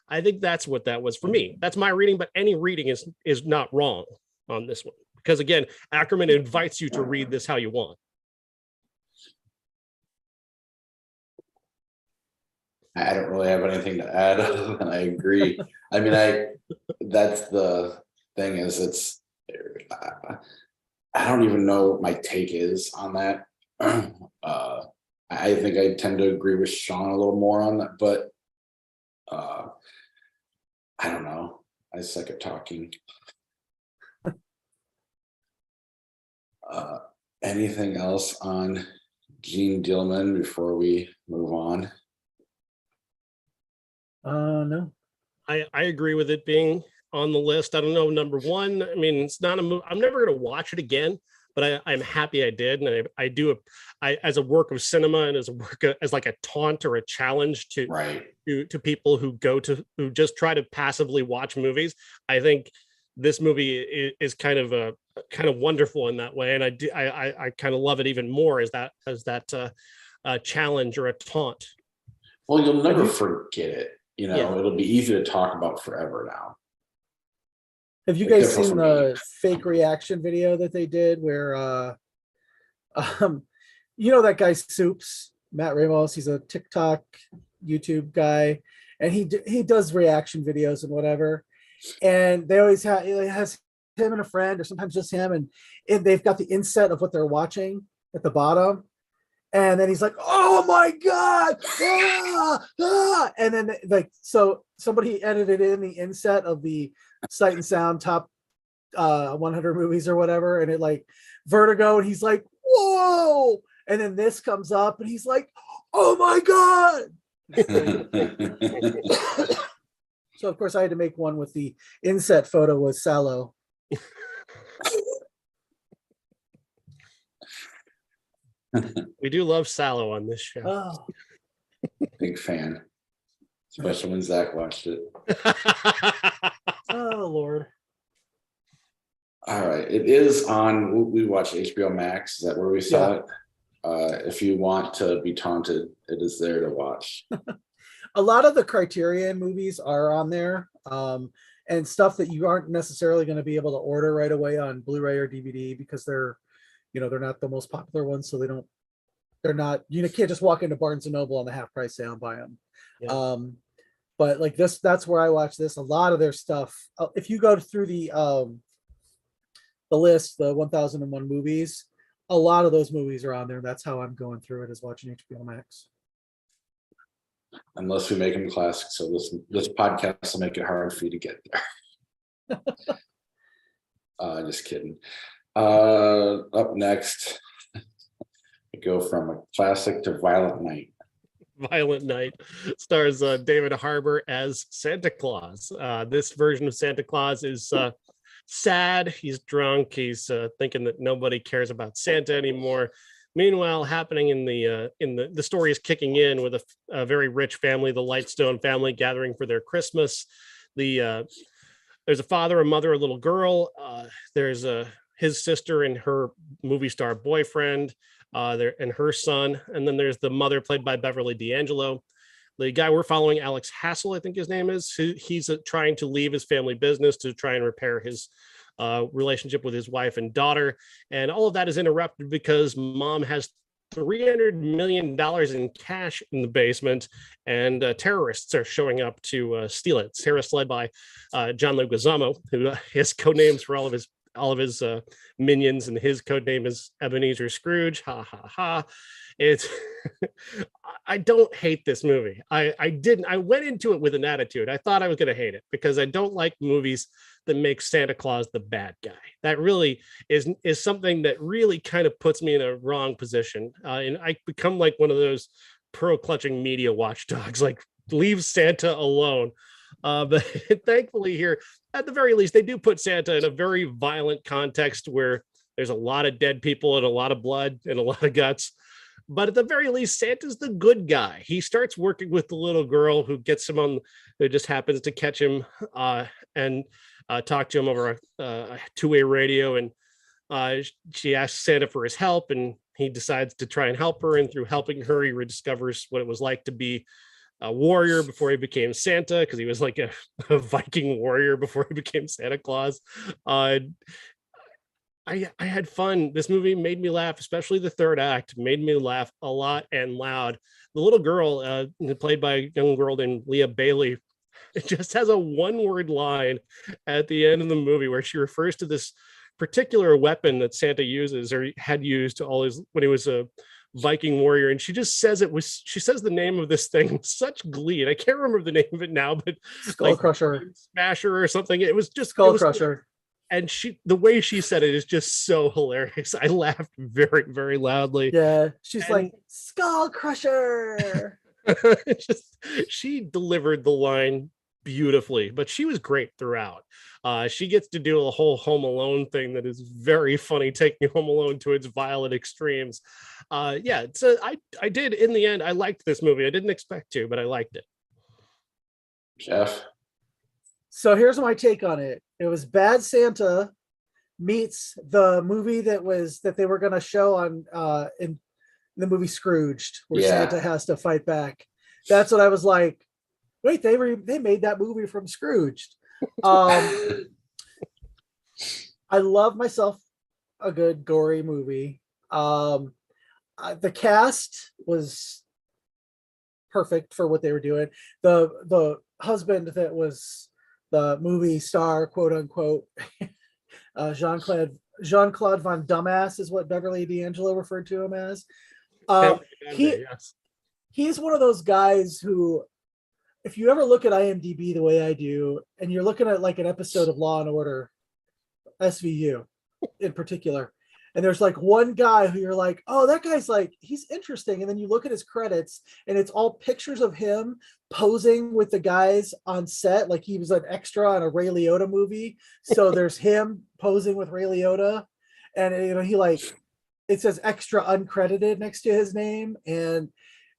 I think that's what that was for me. That's my reading, but any reading is not wrong on this one. Because again, Ackerman invites you to read this how you want. I don't really have anything to add other than I agree. I mean, that's the thing is I don't even know what my take is on that. I think I tend to agree with Sean a little more on that, but I don't know. I suck at talking. Anything else on Jeanne Dielman before we move on? No. I agree with it being on the list. I don't know, number one. I mean, it's not a movie. I'm never going to watch it again, but I'm happy I did, and I do as a work of cinema and as like a taunt or a challenge to people who just try to passively watch movies. I think this movie is kind of wonderful in that way, and I kind of love it even more as that challenge or a taunt. Well, you'll never forget it. Yeah. It'll be easy to talk about forever now. Have you Like, guys definitely seen for me. the fake reaction video that they did where you know that guy Soups, Matt Ramos, he's a TikTok, YouTube guy, and he does reaction videos and whatever. And they always have it has him and a friend, or sometimes just him, and they've got the inset of what they're watching at the bottom. And then he's like, "Oh my god!" And then so somebody edited in the inset of the Sight and Sound top 100 movies or whatever, and it like Vertigo, and he's like, "Whoa!" And then this comes up, and he's like, "Oh my god!" So of course I had to make one with the inset photo was Sallow. We do love Sallow on this show. Oh. Big fan, especially when Zach watched it. Oh Lord. All right, it is on. We watched HBO Max. Is that where we saw it? If you want to be taunted, it is there to watch. A lot of the Criterion movies are on there, and stuff that you aren't necessarily going to be able to order right away on Blu-ray or DVD because they're not the most popular ones, so they're not, you can't just walk into Barnes and Noble on the half price sale and buy them. Yeah. But like this, that's where I watch this. A lot of their stuff, if you go through the list, the 1001 movies, a lot of those movies are on there. That's how I'm going through it, is watching HBO Max. Unless we make them classics, so this podcast will make it hard for you to get there. Just kidding. Up next, I go from a classic to Violent Night. Violent Night stars David Harbour as Santa Claus. This version of Santa Claus is sad. He's drunk. He's thinking that nobody cares about Santa anymore. Meanwhile, happening in the story is kicking in with a very rich family, the Lightstone family, gathering for their Christmas. There's a father, a mother, a little girl. There's his sister and her movie star boyfriend, and her son, and then there's the mother, played by Beverly D'Angelo. The guy we're following, Alex Hassel, I think his name is. He's trying to leave his family business to try and repair his relationship with his wife and daughter, and all of that is interrupted because mom has $300 million in cash in the basement, and terrorists are showing up to steal it. Terrorists led by John Leguizamo, who has code names for all of his minions, and his code name is Ebenezer Scrooge. Ha ha ha! It's I don't hate this movie. I went into it with an attitude. I thought I was going to hate it because I don't like movies that make Santa Claus the bad guy. That really is something that really kind of puts me in a wrong position. And I become like one of those pearl clutching media watchdogs, like leave Santa alone. But thankfully here, at the very least, they do put Santa in a very violent context where there's a lot of dead people and a lot of blood and a lot of guts. But at the very least, Santa's the good guy. He starts working with the little girl who gets him on, who just happens to catch him and talk to him over a two-way radio. And she asks Santa for his help, and he decides to try and help her. And through helping her, he rediscovers what it was like to be a warrior before he became Santa, because he was like a Viking warrior before he became Santa Claus. I had fun. This movie made me laugh, especially the third act made me laugh a lot and loud. The little girl, played by a young girl named Leah Bailey, it just has a one-word line at the end of the movie where she refers to this particular weapon that Santa uses or had used when he was a Viking warrior, and she just says she says the name of this thing with such glee, and I can't remember the name of it now, but Skull Crusher, Smasher or something. It was just Skull Crusher. And the way she said it is just so hilarious. I laughed very, very loudly. Yeah, she's like, Skull Crusher. She delivered the line beautifully, but she was great throughout. She gets to do a whole Home Alone thing that is very funny, taking Home Alone to its violent extremes. So I did, in the end, I liked this movie. I didn't expect to, but I liked it. Jeff? So here's my take on it. It was Bad Santa meets the movie that they were going to show on in the movie Scrooged, where Santa has to fight back. That's what I was like. Wait, they made that movie from Scrooged. I love myself a good gory movie. The cast was perfect for what they were doing. The husband that was the movie star, quote unquote, Jean-Claude Van Dumbass is what Beverly D'Angelo referred to him as. He's one of those guys who, if you ever look at IMDb the way I do, and you're looking at like an episode of Law and Order, SVU in particular, and there's like one guy who you're like, oh, that guy's like, he's interesting. And then you look at his credits and it's all pictures of him posing with the guys on set. Like he was an extra on a Ray Liotta movie. So there's him posing with Ray Liotta. And, you know, he like, it says extra uncredited next to his name. And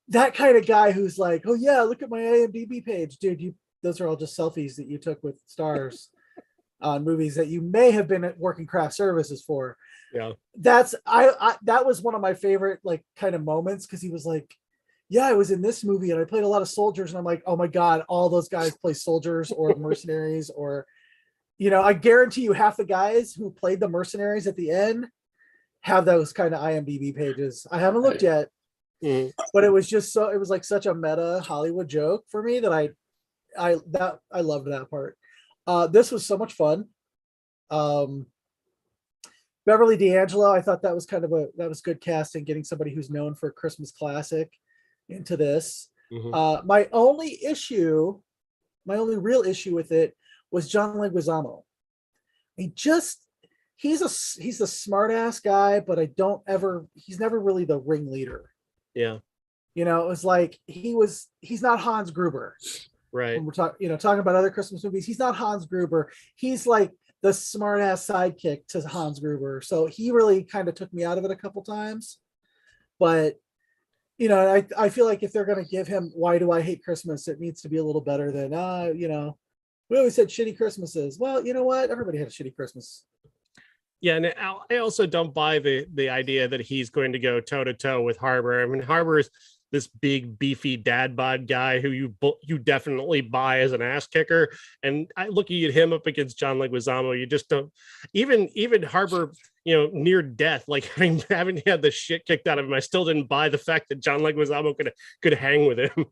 that kind of guy who's like, oh yeah, look at my IMDb page, dude. Those are all just selfies that you took with stars on movies that you may have been working craft services for. Yeah, that was one of my favorite like kind of moments, because he was like, yeah, I was in this movie and I played a lot of soldiers, and I'm like, oh my god, all those guys play soldiers or mercenaries, or, you know, I guarantee you half the guys who played the mercenaries at the end have those kind of IMDb pages. I haven't looked yet, but it was just it was like such a meta Hollywood joke for me that I loved that part. This was so much fun. Beverly D'Angelo, I thought that was good casting, getting somebody who's known for a Christmas classic into this. My only real issue with it was John Leguizamo. He's a smart ass guy, but he's never really the ringleader. Yeah. You know, it was like he's not Hans Gruber. Right. When we're talking about other Christmas movies, he's not Hans Gruber. He's like the smart ass sidekick to Hans Gruber. So he really kind of took me out of it a couple times. But, you know, I feel like if they're going to give him Why Do I Hate Christmas, it needs to be a little better than, you know, we always said shitty Christmases. Well, you know what? Everybody had a shitty Christmas. Yeah, and I also don't buy the idea that he's going to go toe to toe with Harbor. I mean, Harbor's this big beefy dad bod guy who you definitely buy as an ass kicker, and I looking at him up against John Leguizamo, you just don't. Even Harbor, you know, near death, like having had the shit kicked out of him, I still didn't buy the fact that John Leguizamo could hang with him.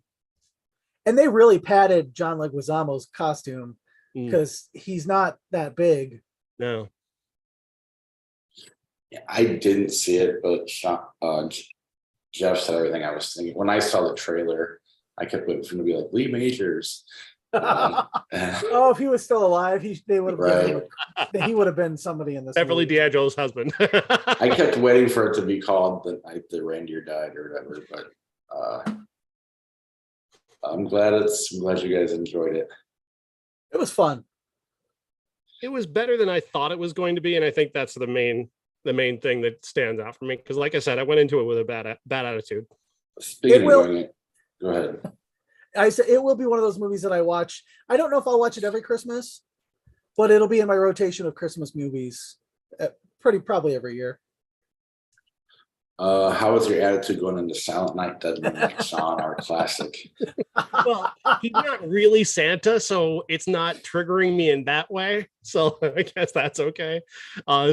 And they really padded John Leguizamo's costume because he's not that big. No. I didn't see it, but Jeff said everything I was thinking. When I saw the trailer, I kept waiting for him to be like Lee Majors. Oh, if he was still alive, he would have been somebody in this. Beverly D'Angelo's husband. I kept waiting for it to be called the night that reindeer died or whatever, but I'm glad you guys enjoyed it. It was fun. It was better than I thought it was going to be, and I think that's the main thing that stands out for me, because like I said, I went into it with a bad attitude. Go ahead. I said it will be one of those movies that I watch. I don't know if I'll watch it every Christmas, but it'll be in my rotation of Christmas movies probably every year. How was your attitude going into Silent Night, Deadly Night, Sean, our classic? Well, he's not really Santa, so it's not triggering me in that way. So I guess that's okay.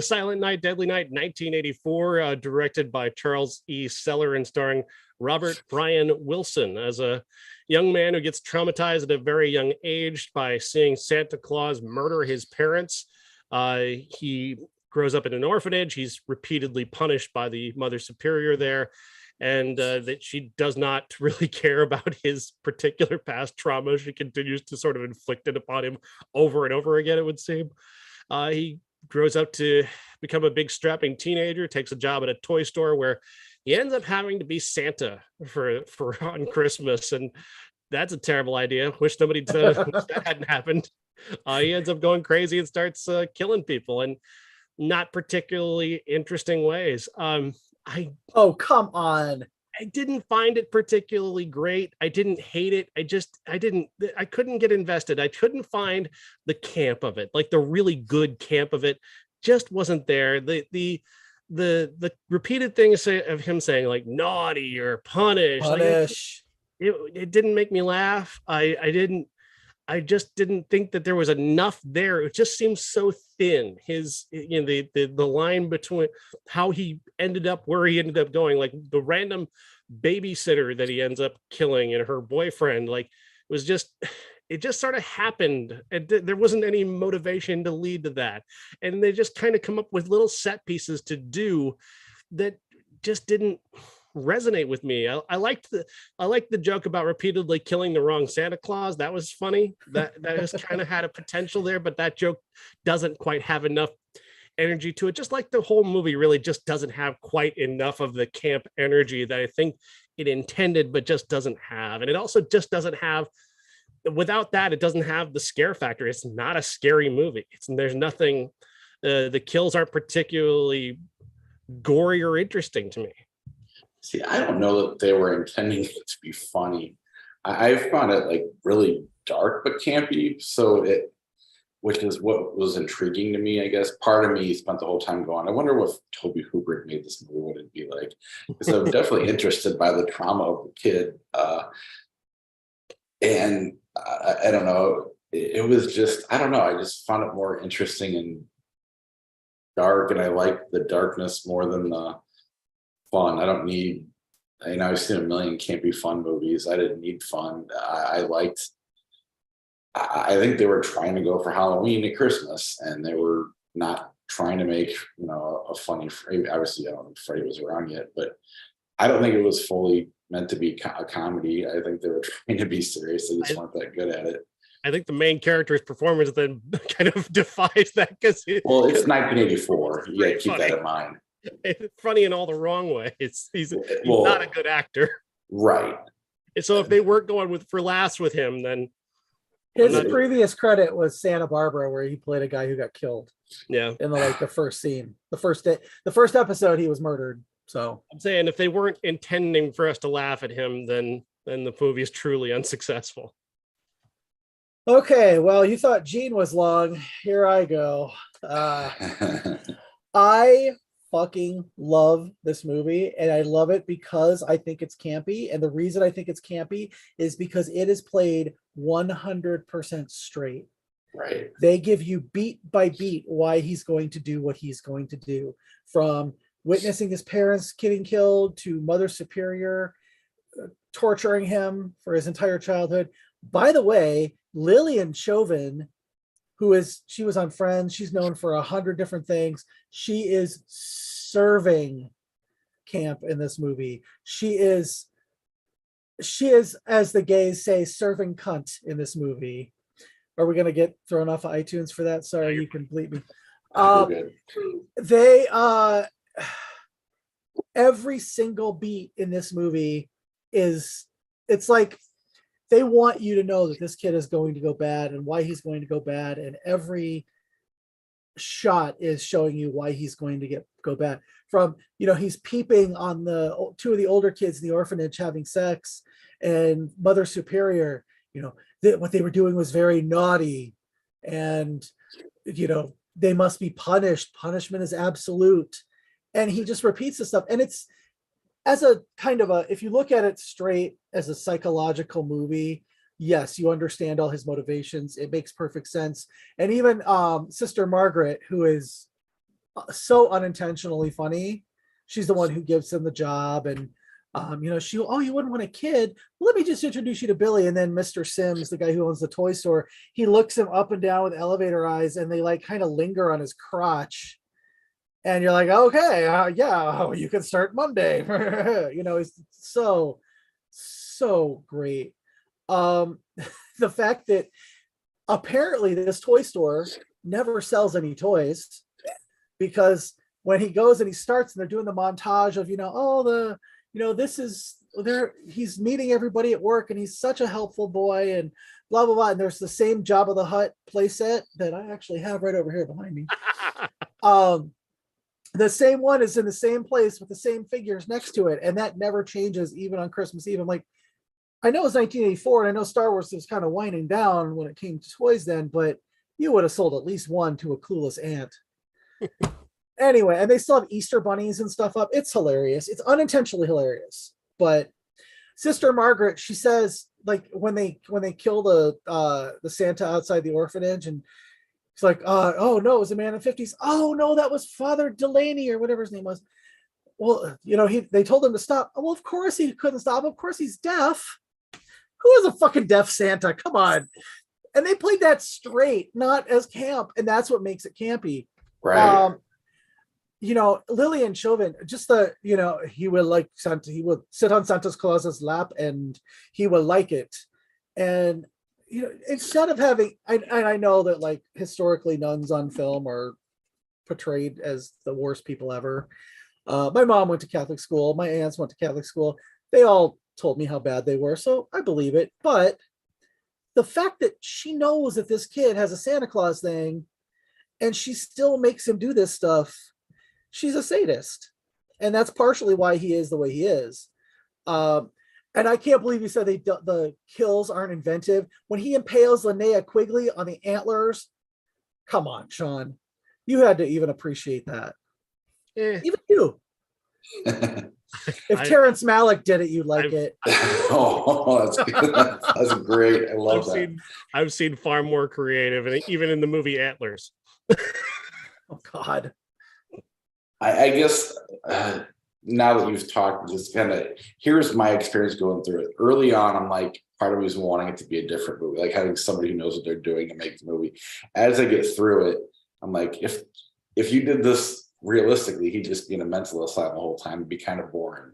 Silent Night, Deadly Night, 1984, directed by Charles E. Seller and starring Robert Brian Wilson as a young man who gets traumatized at a very young age by seeing Santa Claus murder his parents. He grows up in an orphanage. He's repeatedly punished by the Mother Superior there, and that she does not really care about his particular past trauma. She continues to sort of inflict it upon him over and over again, it would seem. He grows up to become a big strapping teenager, takes a job at a toy store where he ends up having to be Santa for on Christmas, and that's a terrible idea. Wish that hadn't happened. He ends up going crazy and starts killing people, and not particularly interesting ways. Oh, come on. I didn't find it particularly great. I didn't hate it. I couldn't get invested. I couldn't find the camp of it, like the really good camp of it just wasn't there. The repeated things of him saying like naughty or punish, Punish. it didn't make me laugh. I just didn't think that there was enough there. It just seems so thin. His, you know, the line between how he ended up where he ended up going, like the random babysitter that he ends up killing and her boyfriend, like was just, it just sort of happened. There wasn't any motivation to lead to that. And they just kind of come up with little set pieces to do that just didn't resonate with me. I liked the joke about repeatedly killing the wrong Santa Claus. That was funny. That has kind of had a potential there, but that joke doesn't quite have enough energy to it. Just like the whole movie really just doesn't have quite enough of the camp energy that I think it intended, but just doesn't have. And it also just doesn't have, without that, it doesn't have the scare factor. It's not a scary movie. There's nothing, the kills aren't particularly gory or interesting to me. See, I don't know that they were intending it to be funny. I found it like really dark but campy. So which is what was intriguing to me, I guess. Part of me spent the whole time going, I wonder what Toby Hooper made this movie, what it'd be like. Because I'm definitely interested by the trauma of the kid. And I don't know, it was just, I don't know, I just found it more interesting and dark, and I liked the darkness more than the fun. I don't need, I've seen a million campy fun movies. I didn't need fun. I think they were trying to go for Halloween and Christmas, and they were not trying to make, a funny, obviously I don't know if Freddy was around yet, but I don't think it was fully meant to be a comedy. I think they were trying to be serious. They just weren't that good at it. I think the main character's performance then kind of defies that, because it's 1984. You gotta keep that in mind. It's funny in all the wrong ways. He's not a good actor, right? And so if they weren't going for laughs with him, then his previous credit was Santa Barbara, where he played a guy who got killed. Yeah, in the first scene, the first episode, he was murdered. So I'm saying if they weren't intending for us to laugh at him, then the movie is truly unsuccessful. Okay, well, you thought Gene was long. Here I go. I fucking love this movie, and I love it because I think it's campy. And the reason I think it's campy is because it is played 100% straight. Right. They give you beat by beat why he's going to do what he's going to do, from witnessing his parents getting killed to Mother Superior torturing him for his entire childhood. By the way, Lillian Chauvin, she was on Friends, she's known for 100 different things. She is serving camp in this movie. She is, as the gays say, serving cunt in this movie. Are we going to get thrown off of iTunes for that? Sorry, you can bleep me. Every single beat in this movie it's like they want you to know that this kid is going to go bad and why he's going to go bad, and every shot is showing you why he's going to go bad. From, he's peeping on the two of the older kids in the orphanage having sex, and Mother Superior, what they were doing was very naughty, and they must be punished. Punishment is absolute. And he just repeats this stuff. And it's, as a kind of if you look at it straight as a psychological movie, yes, you understand all his motivations. It makes perfect sense. And even Sister Margaret, who is so unintentionally funny, she's the one who gives him the job. And you wouldn't want a kid. Let me just introduce you to Billy. And then Mr. Sims, the guy who owns the toy store, he looks him up and down with elevator eyes, and they like kind of linger on his crotch. And you're like, okay, you can start Monday. It's so great. The fact that apparently this toy store never sells any toys, because when he goes and he starts and they're doing the montage of, he's meeting everybody at work and he's such a helpful boy and blah, blah, blah. And there's the same Jabba the Hutt playset that I actually have right over here behind me. The same one is in the same place with the same figures next to it, and that never changes even on Christmas Eve. I'm like, I know it's 1984, and I know Star Wars was kind of winding down when it came to toys then, but you would have sold at least one to a clueless aunt. Anyway, and they still have Easter bunnies and stuff up. It's hilarious. It's unintentionally hilarious. But Sister Margaret, she says, like when they kill the Santa outside the orphanage, and it's like, oh no, it was a man in the 50s. Oh no, that was Father Delaney or whatever his name was. Well, they told him to stop. Well, of course he couldn't stop. Of course he's deaf. Who is a fucking deaf Santa? Come on. And they played that straight, not as camp, and that's what makes it campy. Right. Lillian Chauvin, just he will like Santa, he will sit on Santa Claus's lap and he will like it. And instead of having, I know that like historically nuns on film are portrayed as the worst people ever. My mom went to Catholic school, my aunts went to Catholic school. They all told me how bad they were, so I believe it. But the fact that she knows that this kid has a Santa Claus thing and she still makes him do this stuff, she's a sadist. And that's partially why he is the way he is. And I can't believe you said the kills aren't inventive. When he impales Linnea Quigley on the antlers, come on, Sean. You had to even appreciate that. Even you. If Terrence Malick did it, you'd like it. Oh, that's good. That's great. I love that. I've seen far more creative, and even in the movie Antlers. Oh God. I guess now that you've talked, just kind of here's my experience going through it. Early on, I'm like, part of me is wanting it to be a different movie, like having somebody who knows what they're doing and make the movie. As I get through it, I'm like, if you did this realistically, he'd just be in a mental asylum the whole time. It'd be kind of boring.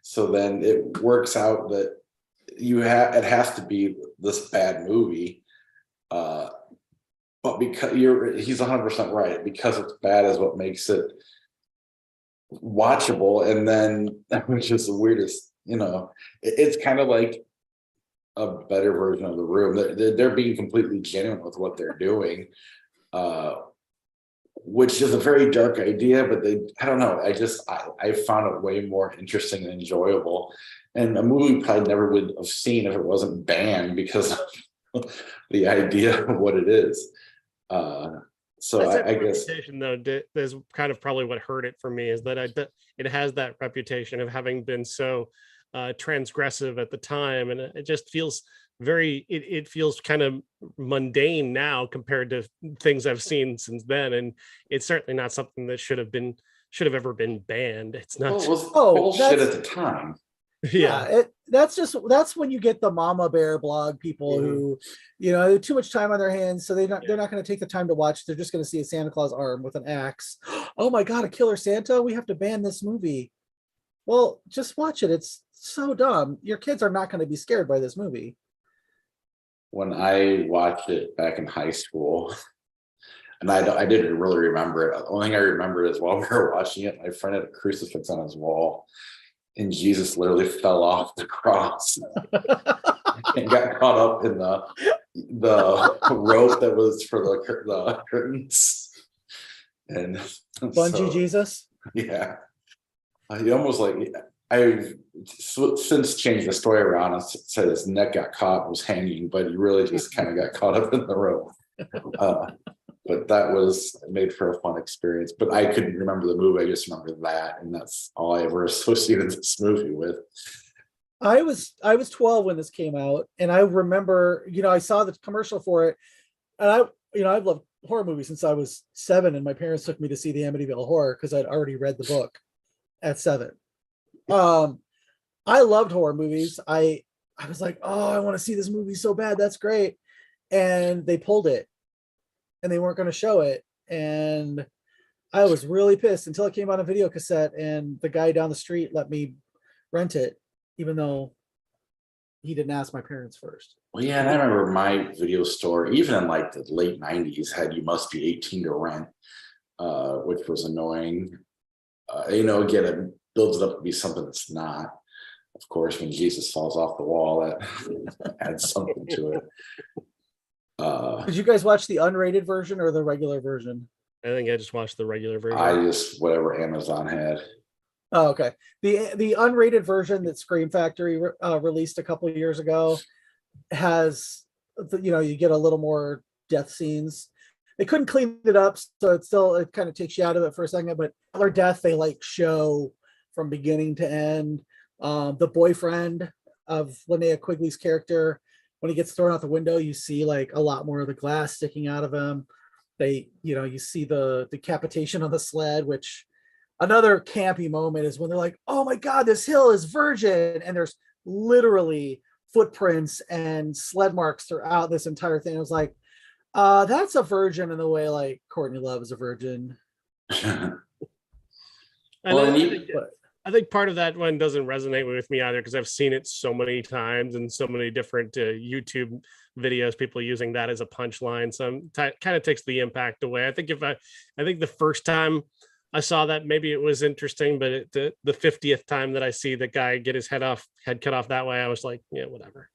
So then it works out that it has to be this bad movie. But because he's 100% right, because it's bad is what makes it watchable. And then, which is the weirdest, it's kind of like a better version of The Room. They're being completely genuine with what they're doing, which is a very dark idea, but I don't know. I found it way more interesting and enjoyable, and a movie probably never would have seen if it wasn't banned because of the idea of what it is. So I guess though, there's kind of probably what hurt it for me is that it has that reputation of having been so transgressive at the time, and it just feels it feels kind of mundane now compared to things I've seen since then, and it's certainly not something that should have ever been banned. It's not. Well, it was bullshit at the time. Yeah, that's when you get the Mama Bear blog people who, have too much time on their hands, so they're not going to take the time to watch. They're just going to see a Santa Claus arm with an axe. Oh my God, a killer Santa! We have to ban this movie. Well, just watch it. It's so dumb. Your kids are not going to be scared by this movie. When I watched it back in high school, and I didn't really remember it. The only thing I remember is while we were watching it, my friend had a crucifix on his wall, and Jesus literally fell off the cross and got caught up in the rope that was for the curtains. And Bungee Jesus. Yeah, he almost like I've since changed the story around and said his neck got caught, was hanging, but he really just kind of got caught up in the rope. But that made for a fun experience. But I couldn't remember the movie. I just remember that, and that's all I ever associated this movie with. I was 12 when this came out, and I remember, I saw the commercial for it, and I've loved horror movies since I was 7, and my parents took me to see the Amityville Horror because I'd already read the book at 7. I loved horror movies. I was like, oh, I want to see this movie so bad. That's great. And they pulled it, and they weren't going to show it. And I was really pissed until it came on a video cassette, and the guy down the street let me rent it, even though he didn't ask my parents first. Well, yeah, and I remember my video store, even in like the late 90s, had you must be 18 to rent, which was annoying. Again, it builds it up to be something that's not. Of course, when Jesus falls off the wall, that adds something to it. Did you guys watch the unrated version or the regular version? I think I just watched the regular version. I just whatever Amazon had. Oh, okay. The unrated version that Scream Factory released a couple of years ago has, you get a little more death scenes. They couldn't clean it up, so it kind of takes you out of it for a second. But their death, they like show from beginning to end. The boyfriend of Linnea Quigley's character, when he gets thrown out the window, you see like a lot more of the glass sticking out of him. You see the decapitation on the sled, which another campy moment is when they're like, oh my God, this hill is virgin. And there's literally footprints and sled marks throughout this entire thing. I was like, that's a virgin in the way like Courtney Love is a virgin. I think part of that one doesn't resonate with me either, because I've seen it so many times and so many different YouTube videos, people using that as a punchline. So kind of takes the impact away. I think the first time I saw that, maybe it was interesting, but the 50th time that I see the guy get his head cut off that way, I was like, yeah, whatever.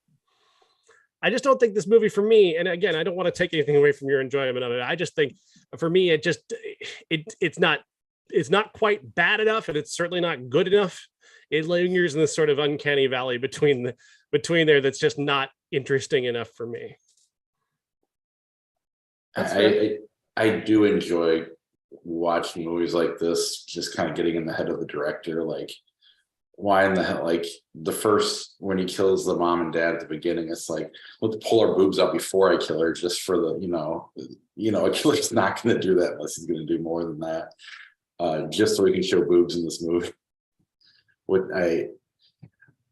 I just don't think this movie for me, and again, I don't want to take anything away from your enjoyment of it. I just think for me, it's not quite bad enough, and it's certainly not good enough. It lingers in this sort of uncanny valley between there that's just not interesting enough for me. I do enjoy watching movies like this, just kind of getting in the head of the director. Like, why in the hell, like the first, when he kills the mom and dad at the beginning, it's like, let's pull our boobs out before I kill her, just for the, a killer's not going to do that unless he's going to do more than that. Just so we can show boobs in this movie. I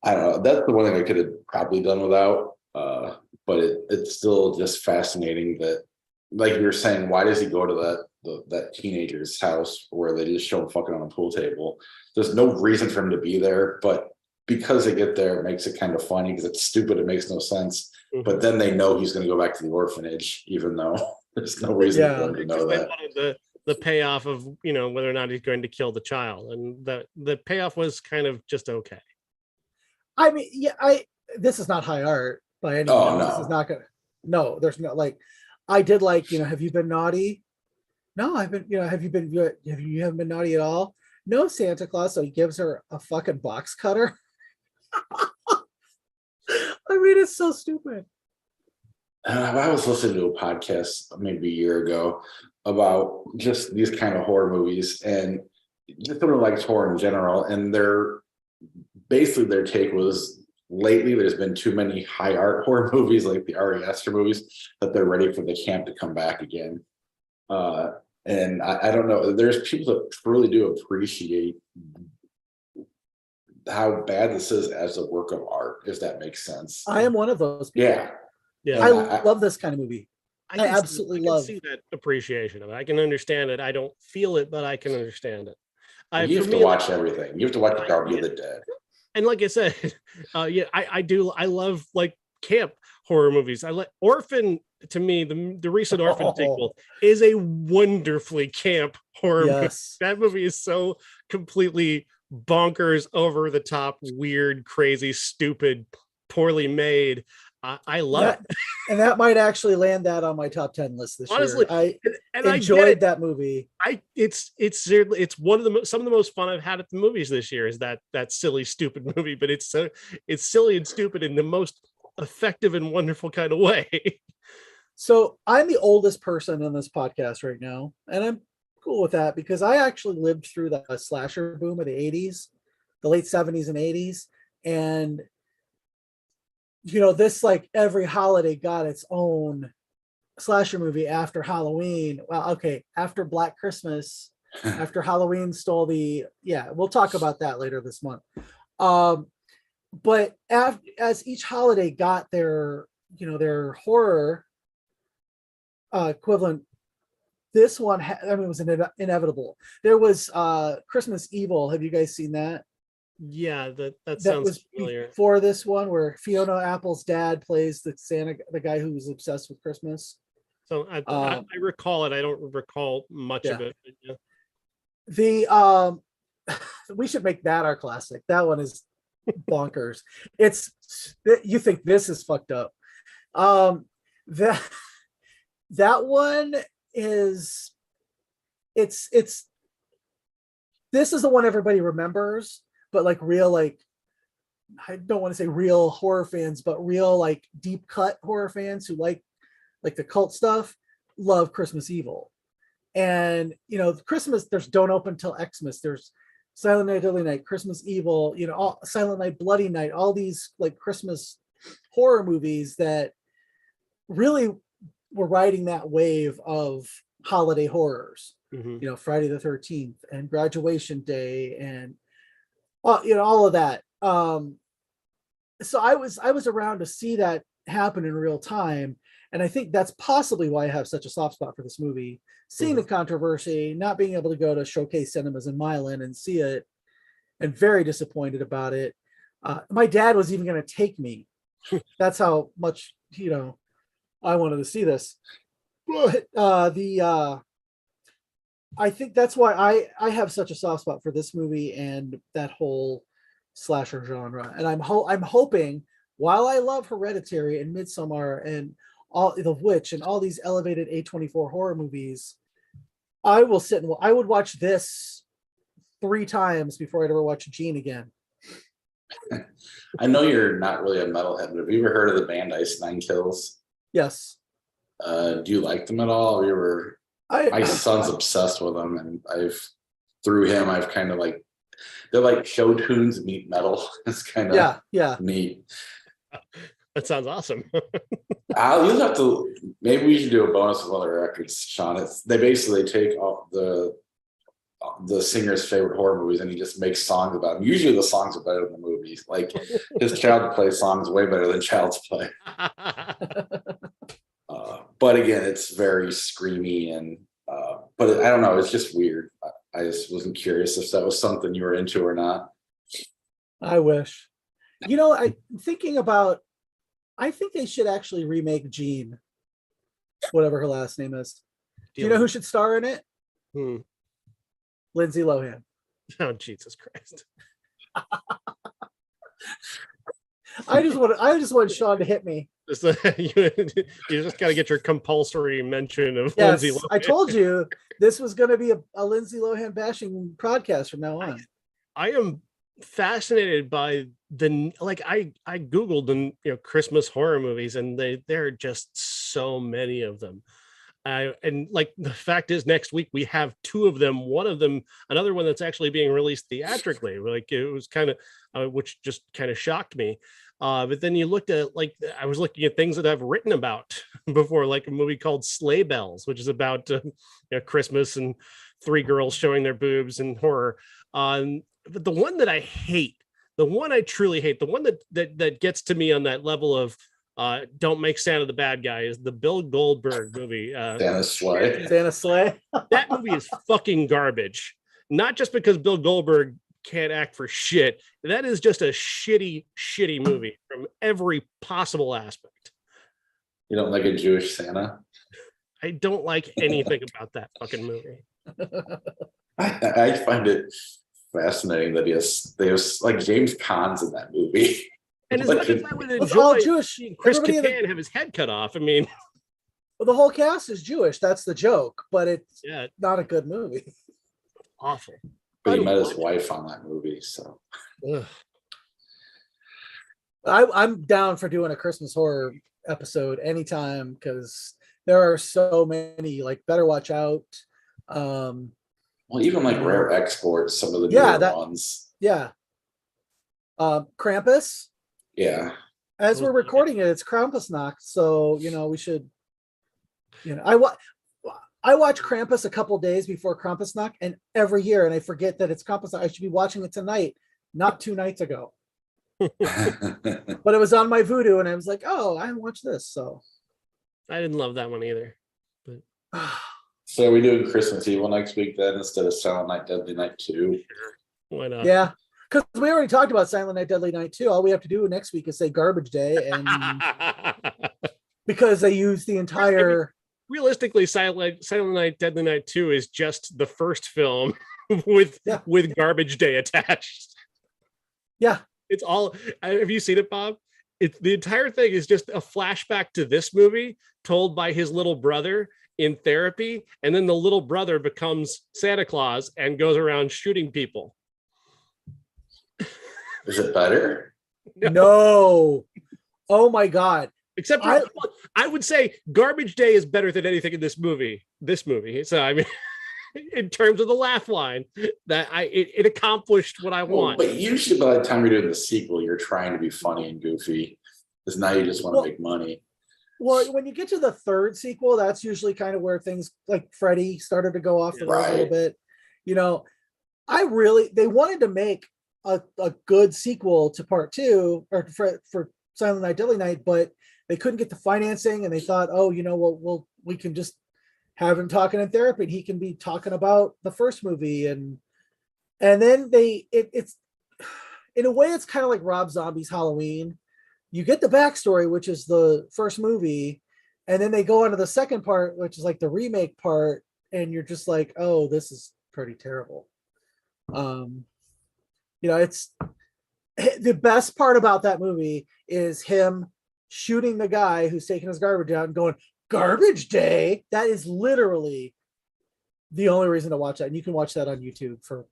don't know. That's the one thing I could have probably done without. But it's still just fascinating that, like you were saying, why does he go to that teenager's house where they just show him fucking on a pool table? There's no reason for him to be there, but because they get there, it makes it kind of funny because it's stupid. It makes no sense. Mm-hmm. But then they know he's going to go back to the orphanage, even though there's no reason for them to know that. The payoff of whether or not he's going to kill the child, and the payoff was kind of just okay. I mean, this is not high art by any means. No. This is not gonna. No, there's no like. I did like have you been naughty? No, I've been. Have you haven't been naughty at all? No, Santa Claus. So he gives her a fucking box cutter. I mean, it's so stupid. I was listening to a podcast maybe a year ago about just these kind of horror movies, and just someone likes horror in general. And their take was, lately there's been too many high art horror movies like the Ari Aster movies that they're ready for the camp to come back again. And I don't know, there's people that truly do appreciate how bad this is as a work of art, if that makes sense. I am one of those people. Yeah. I love this kind of movie. I absolutely love. See that appreciation of it. I can understand it. I don't feel it, but I can understand it. You have to watch everything. You have to watch Darby of the Dead. And like I said, I do. I love like camp horror movies. I like Orphan. To me, the recent Orphan sequel is a wonderfully camp horror movie. That movie is so completely bonkers, over the top, weird, crazy, stupid, poorly made. I love it. And that might actually land that on my top 10 list this year. I enjoyed that movie. It's one of some of the most fun I've had at the movies this year, is that silly, stupid movie, but it's silly and stupid in the most effective and wonderful kind of way. So I'm the oldest person in this podcast right now, and I'm cool with that because I actually lived through the slasher boom of the 80s, the late 70s and 80s. And this, like, every holiday got its own slasher movie after Halloween. Well, okay, after Black Christmas, after Halloween stole we'll talk about that later this month. But as each holiday got their horror equivalent, this one, it was inevitable. There was Christmas Evil. Have you guys seen that? Yeah, that sounds familiar. For this one, where Fiona Apple's dad plays the Santa, the guy who was obsessed with Christmas. So I recall it. I don't recall much of it. But the we should make that our classic. That one is bonkers. You think this is fucked up. That one is, it's this is the one everybody remembers, but like real, like, I don't want to say real horror fans, but real like deep cut horror fans who like the cult stuff love Christmas Evil. And you know, Christmas, there's Don't Open Till Xmas, there's Silent Night, Deadly Night, Christmas Evil, you know, all Silent Night, Bloody Night, all these like Christmas horror movies that really were riding that wave of holiday horrors. Mhm. You know, Friday the 13th and Graduation Day and you know, all of that. So I was around to see that happen in real time, and I think that's possibly why I have such a soft spot for this movie. Seeing the controversy, not being able to go to Showcase Cinemas in Milan and see it, and very disappointed about it. My dad was even going to take me. That's how much, you know, I wanted to see this. But I think that's why I have such a soft spot for this movie and that whole slasher genre. And I'm hoping, while I love Hereditary and Midsommar and all The Witch and all these elevated A24 horror movies, I will sit and I would watch this 3 times before I'd ever watch Gene again. I know you're not really a metalhead, but have you ever heard of the band Ice Nine Kills? Yes. Do you like them at all? My son's obsessed with them, and I've kind of like, they're like show tunes meet metal. It's kind of neat. That sounds awesome. You'll have to, maybe we should do a bonus with other records, Sean. They basically take all the singer's favorite horror movies and he just makes songs about them. Usually the songs are better than the movies. Like his Child's Play songs way better than Child's Play. But again, it's very screamy and but I don't know, it's just weird. I just wasn't curious if that was something you were into or not. I wish. You know, I think they should actually remake Jean, whatever her last name is. Do you know who should star in it? Lindsay Lohan. Oh, Jesus Christ. I just want Sean to hit me. You just got to get your compulsory mention of Yes, Lindsay Lohan. I told you this was going to be a Lindsay Lohan bashing podcast from now on. I am fascinated by I googled the Christmas horror movies, and there are just so many of them. And like the fact is, next week we have 2 of them. One of them, another one that's actually being released theatrically. Like it was kind of, which just kind of shocked me. But then you looked at, like, I was looking at things that I've written about before, like a movie called Sleigh Bells, which is about Christmas and 3 girls showing their boobs and horror. But the one that I hate, the one I truly hate, the one that gets to me on that level of don't make Santa the bad guy, is the Bill Goldberg movie. Santa's Sleigh. Santa's Sleigh. That movie is fucking garbage. Not just because Bill Goldberg can't act for shit. That is just a shitty movie from every possible aspect. You don't like a Jewish Santa? I don't like anything about that fucking movie. I find it fascinating that there's like James Caan's in that movie. And as much as I would It's all enjoy Jewish. seeing Chris Kattan have his head cut off, I mean, Well, the whole cast is Jewish. That's the joke, but it's yeah, not a good movie. awful. But he met his wife on that movie, so. Ugh. I'm down for doing a Christmas horror episode anytime, because there are so many. Like Better Watch Out. Well, even like Rare Exports, some of the newer ones. Yeah. Krampus. Yeah. As we're recording it, it's Krampusnacht, so we should. I watch Krampus a couple days before Krampusnacht, and every year, and I forget that it's Krampusnacht. I should be watching it tonight, not 2 nights ago. But it was on my Vudu, and I was like, "Oh, I haven't watched this." So I didn't love that one either. But so are we doing Christmas Evil next week then instead of Silent Night, Deadly Night 2? Why not? Yeah, because we already talked about Silent Night, Deadly Night 2. All we have to do next week is say Garbage Day, and because they use the entire. Realistically, Silent Night, Deadly Night 2 is just the first film with Garbage Day attached. Yeah. It's all. Have you seen it, Bob? The entire thing is just a flashback to this movie told by his little brother, in therapy, and then the little brother becomes Santa Claus and goes around shooting people. Is it better? No. Oh my God. Except for, I would say Garbage Day is better than anything in this movie. So I mean, in terms of the laugh line, that it accomplished what I want. But usually by the time you're doing the sequel, you're trying to be funny and goofy, because now you just want to make money. Well, when you get to the third sequel, that's usually kind of where things like Freddy started to go off the rails a little bit. You know, they wanted to make a good sequel to part 2 or for Silent Night, Deadly Night, but they couldn't get the financing, and they thought, oh, you know, we can just have him talking in therapy, and he can be talking about the first movie, and then it's in a way it's kind of like Rob Zombie's Halloween. You get the backstory, which is the first movie, and then they go on to the second part, which is like the remake part, and you're just like, oh, this is pretty terrible. You know, it's the best part about that movie is him shooting the guy who's taking his garbage out and going, Garbage Day. That is literally the only reason to watch that. And you can watch that on YouTube for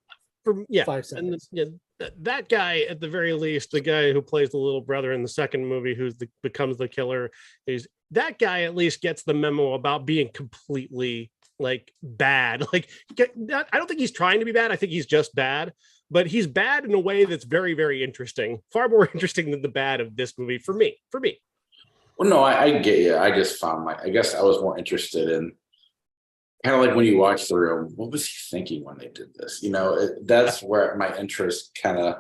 5 seconds. And that guy, at the very least, the guy who plays the little brother in the second movie, becomes the killer, is that guy at least gets the memo about being completely like bad. Like, I don't think he's trying to be bad. I think he's just bad, but he's bad in a way that's very, very interesting. Far more interesting than the bad of this movie for me. Well, no, I get you. I just found I guess I was more interested in kind of like when you watch The Room, what was he thinking when they did this? You know, that's where my interest kind of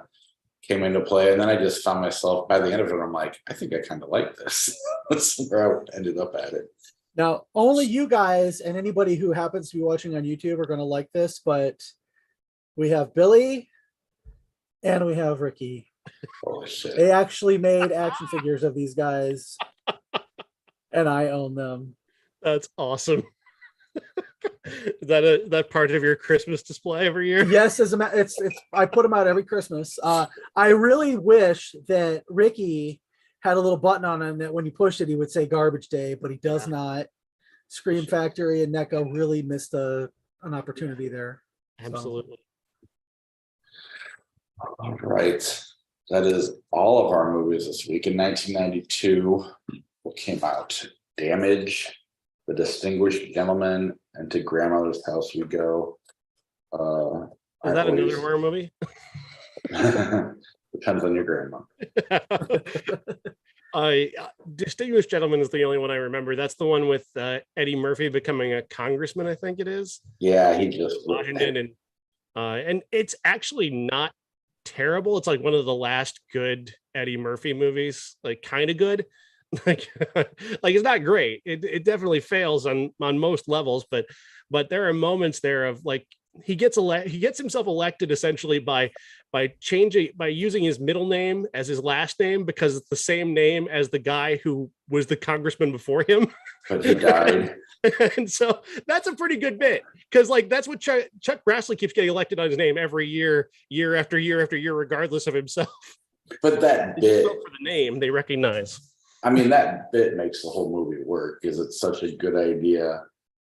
came into play. And then I just found myself by the end of it, I'm like, I think I kind of like this. That's where I ended up at it. Now, only you guys and anybody who happens to be watching on YouTube are going to like this, but we have Billy and we have Ricky. Holy shit. They actually made action figures of these guys, and I own them. That's awesome. Is that part of your Christmas display every year? Yes, it's I put them out every Christmas. I really wish that Ricky had a little button on him that when you pushed it, he would say Garbage Day, but he does not. Scream Factory and NECA really missed an opportunity there. Absolutely. All right. That is all of our movies this week. In 1992, what came out? Damage, The Distinguished Gentleman, and To Grandmother's House We Go. Is that another horror movie? Depends on your grandma. Distinguished Gentleman is the only one I remember. That's the one with Eddie Murphy becoming a congressman, I think it is. Yeah, he just Washington, and it's actually not terrible. It's like one of the last good Eddie Murphy movies, like kind of good. Like it's not great. It definitely fails on most levels, but there are moments there of like he gets himself elected essentially by using his middle name as his last name because it's the same name as the guy who was the congressman before him. But he died. And so that's a pretty good bit because like that's what Chuck Grassley keeps getting elected on his name every year after year after year, regardless of himself. But that bit for the name they recognize. I mean, that bit makes the whole movie work because it's such a good idea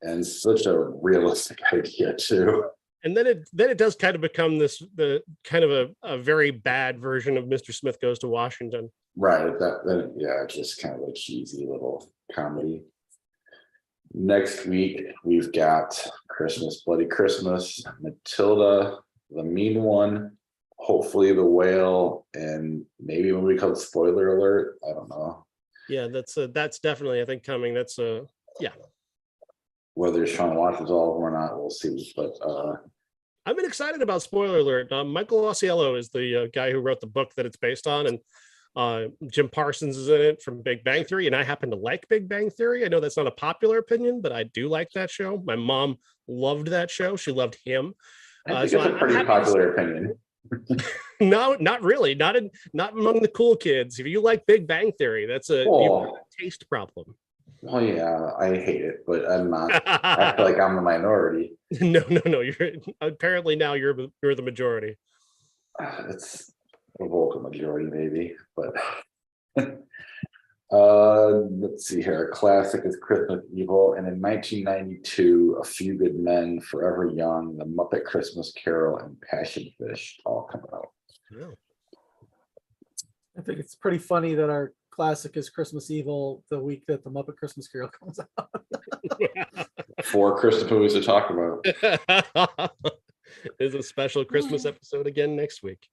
and such a realistic idea too. And then it does kind of become the kind of a very bad version of Mr. Smith Goes to Washington. Right. It's just kind of a cheesy little comedy. Next week we've got Christmas, Bloody Christmas, Matilda, The Mean One, hopefully The Whale, and maybe a movie called Spoiler Alert. I don't know. Yeah, that's definitely I think coming. That's yeah. Whether Sean watches all of them or not, we'll see. But I've been excited about Spoiler Alert. Michael Ausiello is the guy who wrote the book that it's based on, and Jim Parsons is in it from Big Bang Theory, and I happen to like Big Bang Theory. I know that's not a popular opinion, but I do like that show. My mom loved that show. She loved him. I think it's a pretty popular opinion. No, not really. Not among the cool kids. If you like Big Bang Theory, that's a taste problem. Well, yeah, I hate it, but I'm not. I feel like I'm the minority. No. You're apparently now you're the majority. It's a vocal majority, maybe, but Let's see here. A classic is Christmas Evil, and in 1992, A Few Good Men, Forever Young, The Muppet Christmas Carol, and Passion Fish all come out. Yeah. I think it's pretty funny that our classic is Christmas Evil the week that the Muppet Christmas Carol comes out. 4 Christmas movies to talk about. There's a special Christmas episode again next week.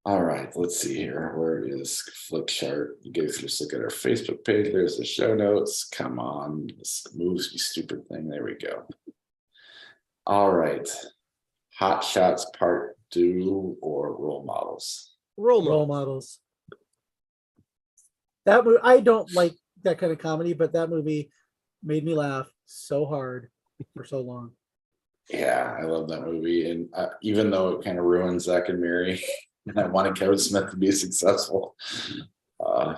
All right, let's see here. Where is Flickchart? You guys just look at our Facebook page. There's the show notes. Come on, this moves you stupid thing. There we go. All right, Hot Shots Part 2 or Role Models. Role models. That movie, I don't like that kind of comedy, but that movie made me laugh so hard for so long. Yeah, I love that movie, and even though it kind of ruins Zach and Mary, and I wanted Kevin Smith to be successful, I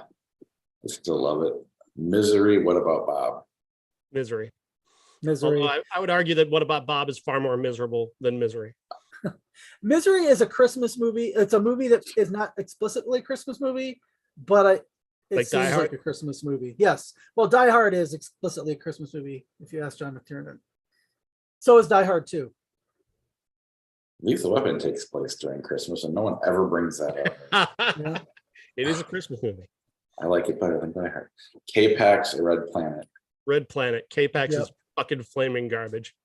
still love it. Misery. What about Bob? Misery. Misery. Although I would argue that What About Bob is far more miserable than Misery. Misery is a Christmas movie. It's a movie that is not explicitly a Christmas movie, but it Like Die seems Hard? like a Christmas movie. Yes. Well, Die Hard is explicitly a Christmas movie, if you ask John McTiernan. So is Die Hard 2. Lethal Weapon takes place during Christmas, and no one ever brings that up. Yeah. It is a Christmas movie. I like it better than Die Hard. K-Pax or Red Planet? Red Planet. K-Pax Yep. is fucking flaming garbage.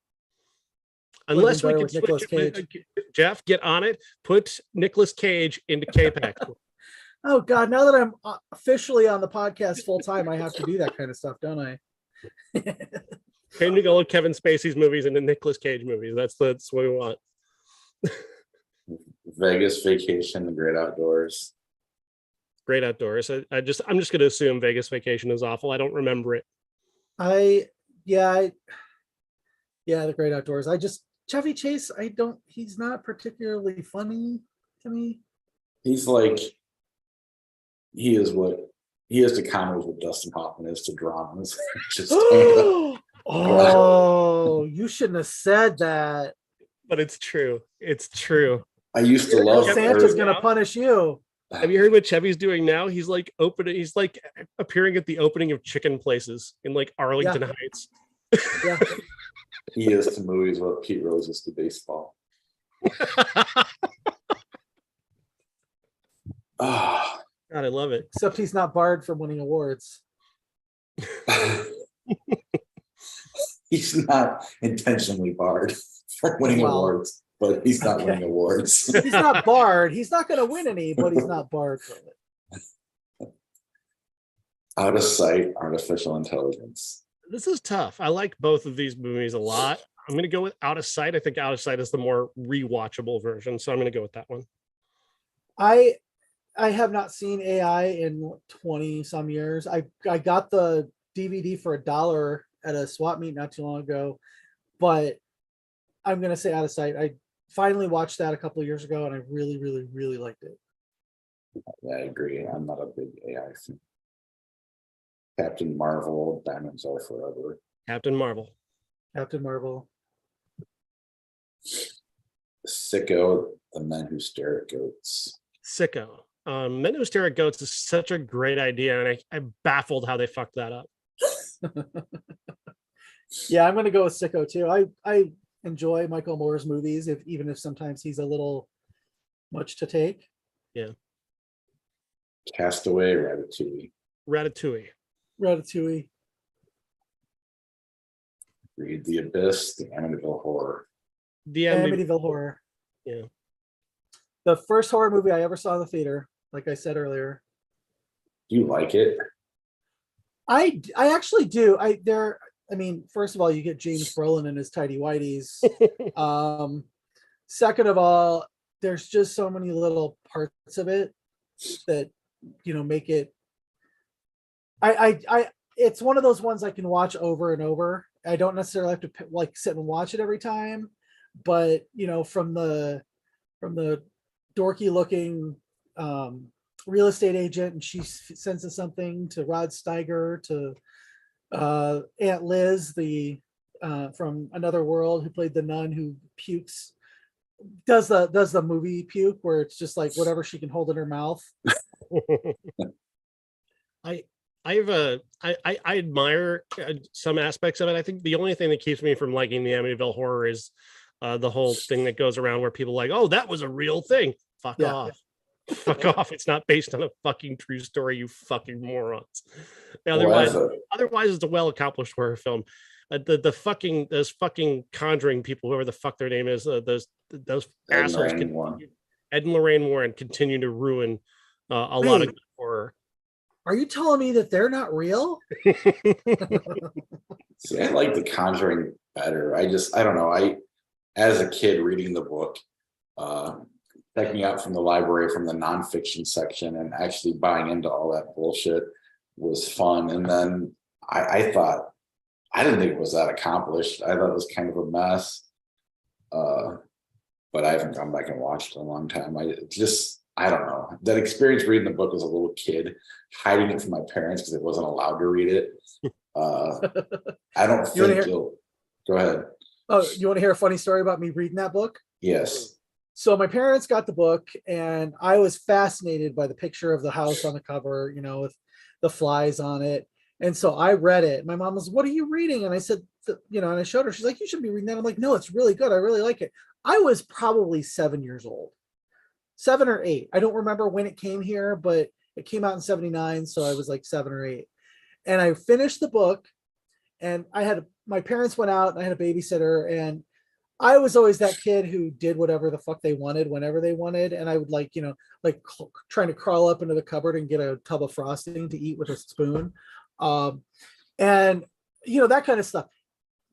Would've Unless been we better can with Nicolas switch, Cage. Jeff, get on it. Put Nicolas Cage into K-Pax. Oh God! Now that I'm officially on the podcast full time, I have to do that kind of stuff, don't I? Came to go with Kevin Spacey's movies and the Nicolas Cage movies. That's what we want. Vegas Vacation, The Great Outdoors. Great Outdoors. I'm just going to assume Vegas Vacation is awful. I don't remember it. Yeah, The Great Outdoors. Chevy Chase. He's not particularly funny to me. He's like, he is to comedies what Dustin Hoffman is to dramas. Just Oh, you shouldn't have said that. But it's true. It's true. I used to Well, love Santa's her. gonna punish you. Have you heard what Chevy's doing now? He's like appearing at the opening of Chicken Places in like Arlington Heights. Yeah. He is to movies what Pete Rose is to baseball. Ah. God, I love it. Except he's not barred from winning awards. He's not intentionally barred from winning Well, awards, but he's not okay. winning awards. He's not barred. He's not going to win any, but he's not barred from it. Out of Sight, Artificial Intelligence. This is tough. I like both of these movies a lot. I'm going to go with Out of Sight. I think Out of Sight is the more rewatchable version, so I'm going to go with that one. I have not seen AI in 20 some years. I got the DVD for $1 at a swap meet not too long ago, but I'm going to say Out of Sight. I finally watched that a couple of years ago and I really, really, really liked it. Yeah, I agree. I'm not a big AI fan. Captain Marvel, Diamonds Are Forever. Captain Marvel. Captain Marvel. Sicko, The Men Who Stare at Goats. Sicko. Men Who Stare at Goats is such a great idea, and I'm baffled how they fucked that up. Yeah, I'm going to go with Sicko too. I enjoy Michael Moore's movies, even if sometimes he's a little much to take. Castaway, Ratatouille. Ratatouille. Ratatouille. Read The Abyss, The Amityville Horror. The Amityville Horror. Yeah. The first horror movie I ever saw in the theater, like I said earlier. Do you like it? I actually do. First of all, you get James Brolin in his tidy whities. Second of all, there's just so many little parts of it that make it. It's one of those ones I can watch over and over. I don't necessarily have to sit and watch it every time, but from the dorky looking real estate agent, and she senses something, to Rod Steiger, to Aunt Liz, the from Another World, who played the nun who pukes, does the movie puke, where it's just like whatever she can hold in her mouth. I I admire some aspects of it. I think the only thing that keeps me from liking the Amityville Horror is the whole thing that goes around where people are like, oh, that was a real thing. Fuck Yeah. off. Fuck off. It's not based on a fucking true story, you fucking morons. Well, Otherwise, it's a well accomplished horror film. The fucking those fucking Conjuring people, whoever the fuck their name is, those Ed and assholes, Lorraine Warren. Ed and Lorraine Warren, continue to ruin a lot of good horror. Are you telling me that they're not real? See, I like The Conjuring better. I don't know. As a kid reading the book, checking out from the library from the nonfiction section and actually buying into all that bullshit was fun. And then I thought, I didn't think it was that accomplished. I thought it was kind of a mess. But I haven't gone back and watched it in a long time. I don't know. That experience reading the book as a little kid, hiding it from my parents because I wasn't allowed to read it. I don't think you'll go ahead. Oh, you want to hear a funny story about me reading that book? Yes. So my parents got the book and I was fascinated by the picture of the house on the cover, with the flies on it. And so I read it. My mom was, what are you reading? And I said, and I showed her, she's like, you should be reading that. I'm like, no, it's really good. I really like it. I was probably 7 years old, 7 or 8. I don't remember when it came here, but it came out in 79. So I was like 7 or 8. And I finished the book and my parents went out and I had a babysitter, and I was always that kid who did whatever the fuck they wanted whenever they wanted. And I would trying to crawl up into the cupboard and get a tub of frosting to eat with a spoon. And that kind of stuff.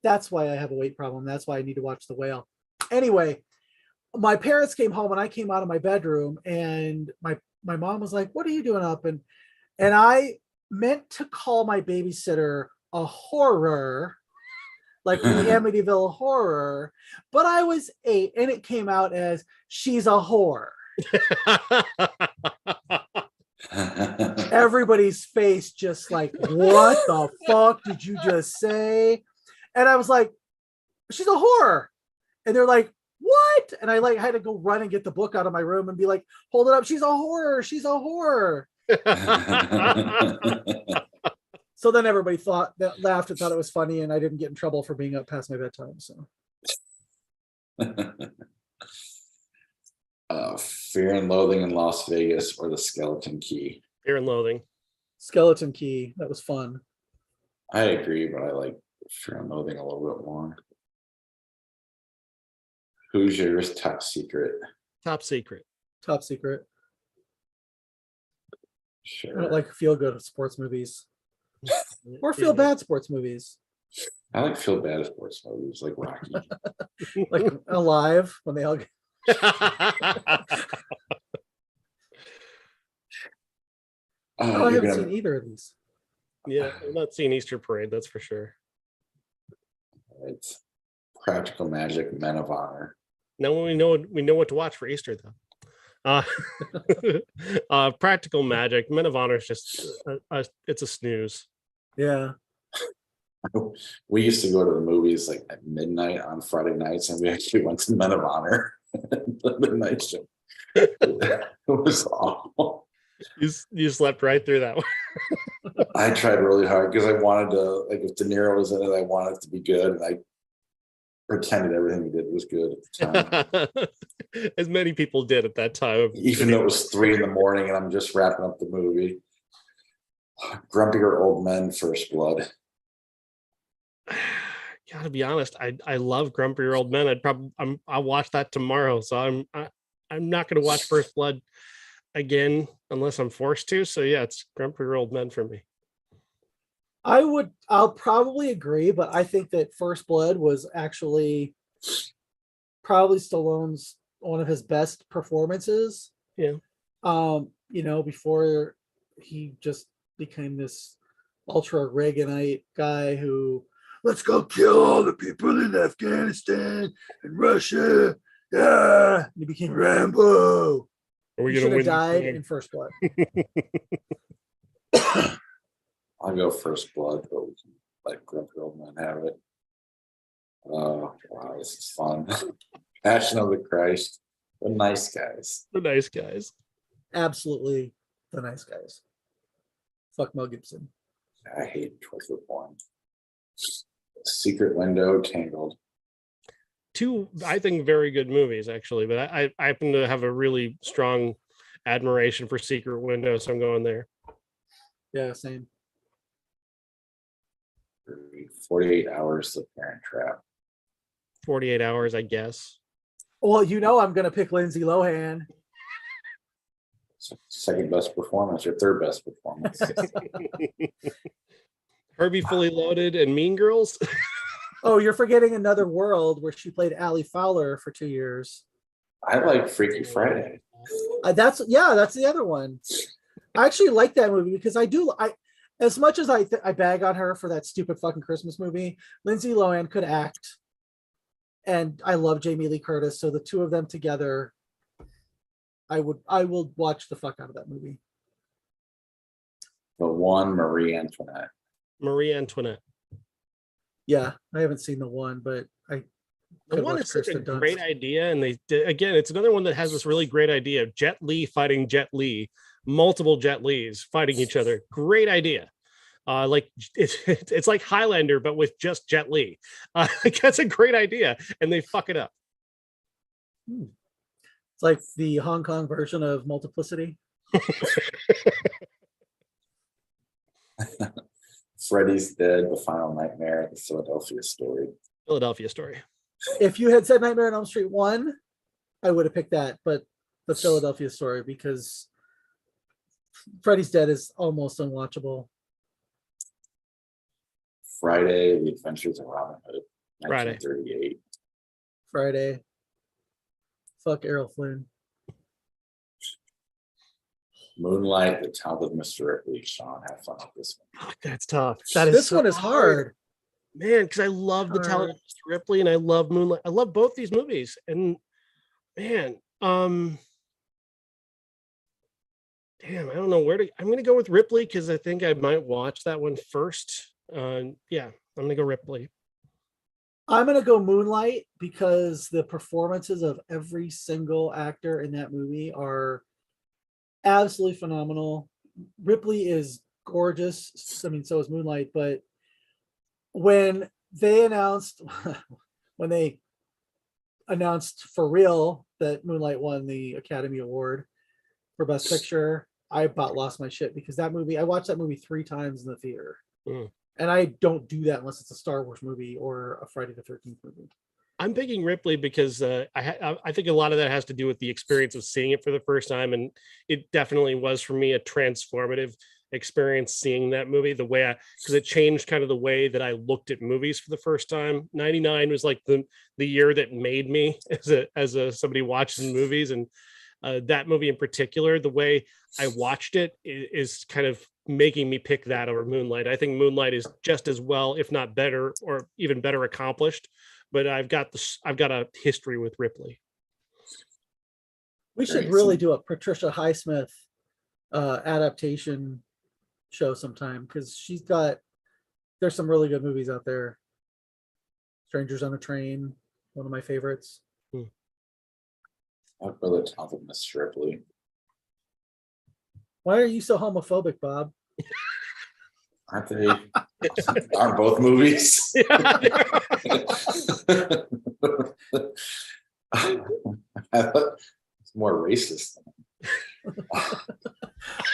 That's why I have a weight problem. That's why I need to watch The Whale. Anyway, my parents came home and I came out of my bedroom and my mom was like, what are you doing up? And I meant to call my babysitter a horror, like the Amityville Horror, but I was 8 and it came out as she's a whore. Everybody's face just like, what the fuck did you just say? And I was like, she's a whore. And they're like, what? And I had to go run and get the book out of my room and be like, hold it up. She's a whore. She's a whore. So then everybody laughed and thought it was funny, and I didn't get in trouble for being up past my bedtime. So Fear and Loathing in Las Vegas or The Skeleton Key? Fear and Loathing. Skeleton Key. That was fun. I agree, but I like Fear and Loathing a little bit more. Hoosiers, Top Secret? Top Secret. Top Secret. Sure. I don't like feel good sports movies or feel bad sports movies. I like feel bad sports movies like Rocky. Like Alive, when they all get... I haven't seen either of these. Yeah, I'm not seeing Easter Parade, that's for sure. It's Practical Magic, Men of Honor. Now we know what to watch for Easter, though. Practical Magic, Men of Honor is just it's a snooze. Yeah. We used to go to the movies like at midnight on Friday nights, and we actually went to Men of Honor. The midnight show. It was awful. You slept right through that one. I tried really hard because I wanted to, like, if De Niro was in it, I wanted it to be good, and I pretended everything he did was good at the time. As many people did at that time. Even though it was 3 a.m. and I'm just wrapping up the movie. Grumpier Old Men, First Blood. Gotta be honest, I love Grumpier Old Men. I'll watch that tomorrow. So I'm not gonna watch First Blood again unless I'm forced to. So yeah, it's Grumpier Old Men for me. I'll probably agree, but I think that First Blood was actually probably Stallone's one of his best performances. Yeah. Before he just became this ultra Reaganite guy who, let's go kill all the people in Afghanistan and Russia. Yeah. And he became Rambo. Are we He gonna should have win died in First Blood. I'll go First Blood, but we can let Grumpy Old Men have it. Oh, wow, this is fun. Passion of the Christ. The Nice Guys. The Nice Guys. Absolutely the Nice Guys. Fuck Mel Gibson. I hate Torture Porn. Secret Window, Tangled. Two, I think, very good movies actually, but I happen to have a really strong admiration for Secret Window, so I'm going there. Yeah, same. 48 Hours, The Parent Trap. 48 Hours, I guess. Well, you know I'm gonna pick Lindsay Lohan. Second best performance or third best performance? Herbie Fully Loaded and Mean Girls. Oh, you're forgetting Another World, where she played Allie Fowler for 2 years. I like Freaky Friday. That's the other one. I actually like that movie because I as much as I bag on her for that stupid fucking Christmas movie, Lindsay Lohan could act, and I love Jamie Lee Curtis, so the two of them together, I will watch the fuck out of that movie. The One, Marie Antoinette. Marie Antoinette. Yeah, I haven't seen the one, but The could one watch is such a Kirsten Dunst. great idea, and they did, again, it's another one that has this really great idea of Jet Li fighting Jet Li, multiple Jet Lis fighting each other. Great idea. Like it's like Highlander, but with just Jet Li. That's a great idea, and they fuck it up. It's like the Hong Kong version of Multiplicity. Freddy's Dead, The Final Nightmare, The Philadelphia Story. Philadelphia Story. If you had said Nightmare on Elm Street 1, I would have picked that, but the Philadelphia Story, because Freddy's Dead is almost unwatchable. Friday, The Adventures of Robin Hood, Friday. 1938. Friday. Fuck Errol Flynn. Moonlight, The Talented Mr. Ripley. Sean, have fun with this one. Fuck, that's tough. That is This so one is hard. man, because I love the talent of Mr. Ripley and I love Moonlight. I love both these movies, and man, damn, I don't know where to. I'm gonna go with Ripley because I think I might watch that one first. Yeah, I'm gonna go Ripley. I'm going to go Moonlight because the performances of every single actor in that movie are absolutely phenomenal. Ripley is gorgeous. I mean, so is Moonlight, but when they announced for real that Moonlight won the Academy Award for Best Picture, I about lost my shit because that movie, I watched that movie 3 times in the theater. And I don't do that unless it's a Star Wars movie or a Friday the 13th movie. I'm picking Ripley because I think a lot of that has to do with the experience of seeing it for the first time, and it definitely was for me a transformative experience seeing that movie. The way because it changed kind of the way that I looked at movies for the first time. 99 was like the year that made me as a somebody watching movies, and that movie in particular, the way I watched it is kind of making me pick that over Moonlight. I think Moonlight is just as well, if not better, or even better accomplished. But I've got a history with Ripley. We should really do a Patricia Highsmith adaptation show sometime because there's some really good movies out there. Strangers on a Train, one of my favorites. I'll go The Talented Mr. Ripley. Why are you so homophobic, Bob? Aren't they? Aren't both movies? It's more racist.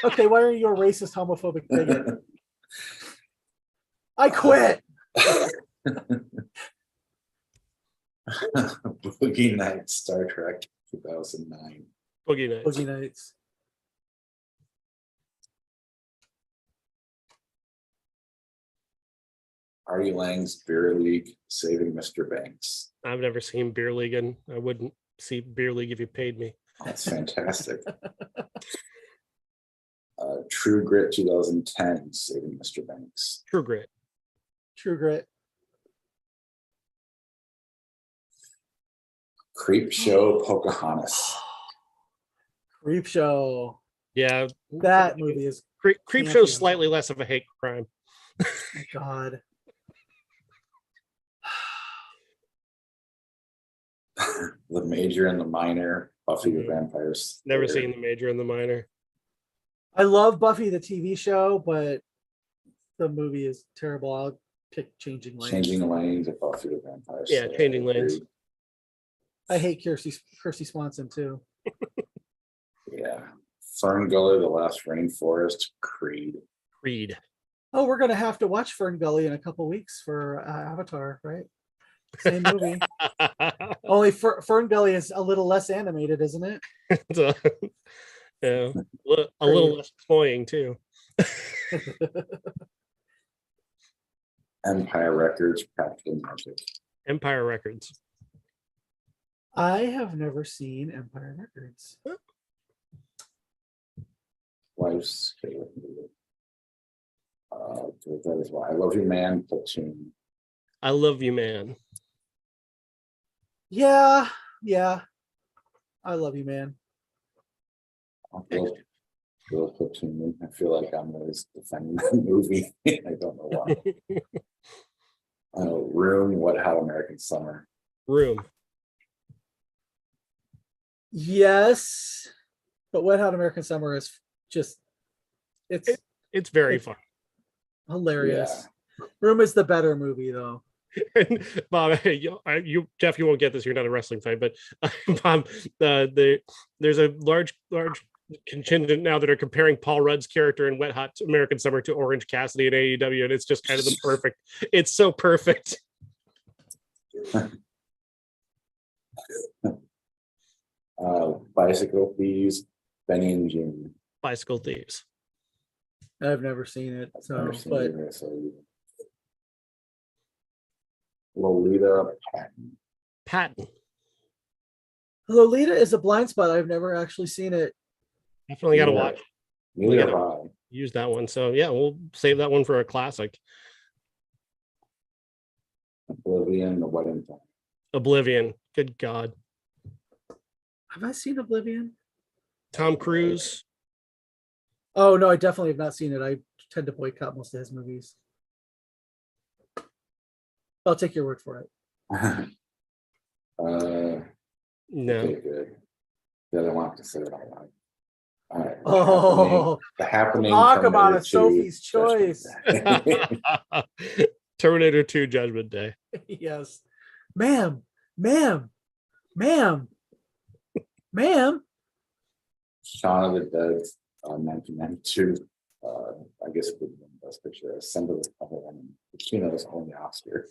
Okay, why are you a racist, homophobic bigot? I quit. Boogie Nights, Star Trek 2009. Boogie Nights. Boogie Nights. Artie Lang's Beer League, Saving Mr. Banks. I've never seen Beer League, and I wouldn't see Beer League if you paid me. That's fantastic. True Grit 2010, Saving Mr. Banks. True Grit. True Grit. Creep Show, Pocahontas. Creep Show. Yeah, that movie is Creep Show is slightly less of a hate crime. Oh my God. The Major and the Minor, Buffy the Vampire Slayer. Never seen The Major and the Minor. I love Buffy the TV show, but the movie is terrible. I'll pick Changing Lanes. Changing Lanes of Buffy the Vampire Yeah, Slayer. Changing Lanes. Agreed. I hate Kirsty Swanson too. Yeah. Fern Gully, The Last Rainforest, Creed. Creed. Oh, we're gonna have to watch Fern Gully in a couple weeks for Avatar, right? Same movie. Only Fern Gully is a little less animated, isn't it? Yeah, a little less cloying too. Empire Records, Practical Magic. Empire Records. I have never seen Empire Records. Wife's favorite movie. That is why I Love You Man, Platoon. I Love You Man. Yeah. I love you, man. I'll go Platoon. I feel like I'm always defending that movie. I don't know why. Room, Wet Hot American Summer. Room. Yes, but Wet Hot American Summer is just It's very fun. hilarious. Room is the better movie though. And Bob, you Jeff, you won't get this. You're not a wrestling fan, but Bob, there's a large contingent now that are comparing Paul Rudd's character in Wet Hot American Summer to Orange Cassidy in AEW, and it's just kind of the perfect. It's so perfect. Bicycle Thieves, Benny and June. Bicycle Thieves. I've never seen it, I've so never seen but either, so. Lolita, Patton. Patton. Lolita is a blind spot. I've never actually seen it. Definitely got to Yeah. watch. Neither Yeah. have I. Use that one. So yeah, we'll save that one for a classic. Oblivion, The Wedding Time. Oblivion. Good God. Have I seen Oblivion? Tom Cruise. Oh no, I definitely have not seen it. I tend to boycott most of his movies. I'll take your word for it. No. Okay, good. Yeah, I want to say it out loud. All right. Oh, The Happening. talk about Terminator a Sophie's 2, Judgment choice. Day. Terminator 2 Judgment Day. Yes. Ma'am. Shaun of the Dead, 1992. I guess it would be the best picture. Ascend of the Pacino's only Oscar.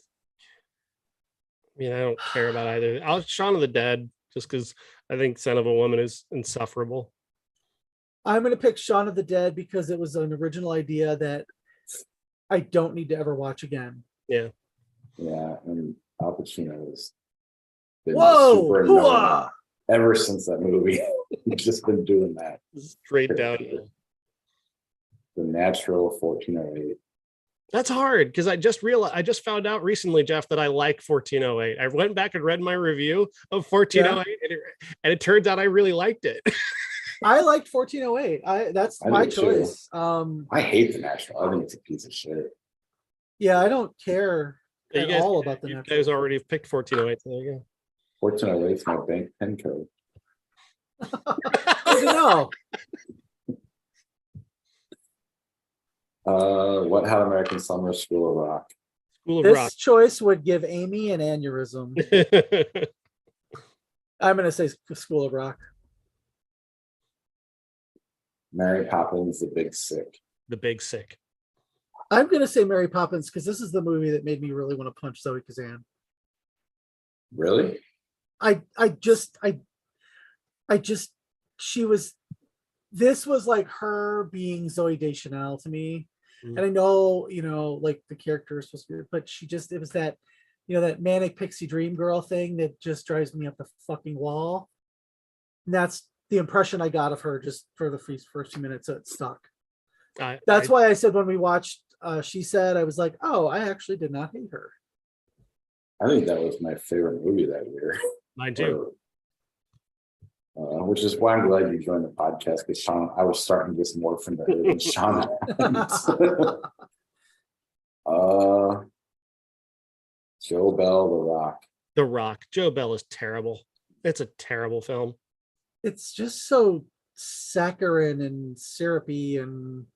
I mean, I don't care about either. I'll Shaun of the Dead just because I think Son of a Woman is insufferable. I'm going to pick Shaun of the Dead because it was an original idea that I don't need to ever watch again. Yeah. Yeah, and Al Pacino has been Whoa! super annoying Hooah! ever since that movie. He's just been doing that. Straight down. The Natural, 1408. That's hard because I just found out recently, Jeff, that I like 1408. I went back and read my review of 1408 and it turns out I really liked it. I liked 1408. That's I my do too. choice. I hate The Natural. I think it's a piece of shit. Yeah, I don't care You at guys- all about the You Natural. guys already picked 1408. So there you go. 1408 is my bank PIN code. Good to know. What Hot American Summer, School of Rock. School of This Rock. choice would give Amy an aneurysm. I'm going to say School of Rock. Mary Poppins, The Big Sick. The Big Sick. I'm going to say Mary Poppins because this is the movie that made me really want to punch Zoe Kazan. Really? This was like her being Zoe Deschanel to me. Mm. And I know, like the character is supposed to be, but it was that, that manic pixie dream girl thing that just drives me up the fucking wall. And that's the impression I got of her just for the first few minutes. So it stuck. That's why I said when we watched She Said, I was like, oh, I actually did not hate her. I think that was my favorite movie that year. Mine too. Which is why I'm glad you joined the podcast, because Sean, I was starting to get more from the than Sean. Joe Bell, The Rock. The Rock. Joe Bell is terrible. It's a terrible film. It's just so saccharine and syrupy and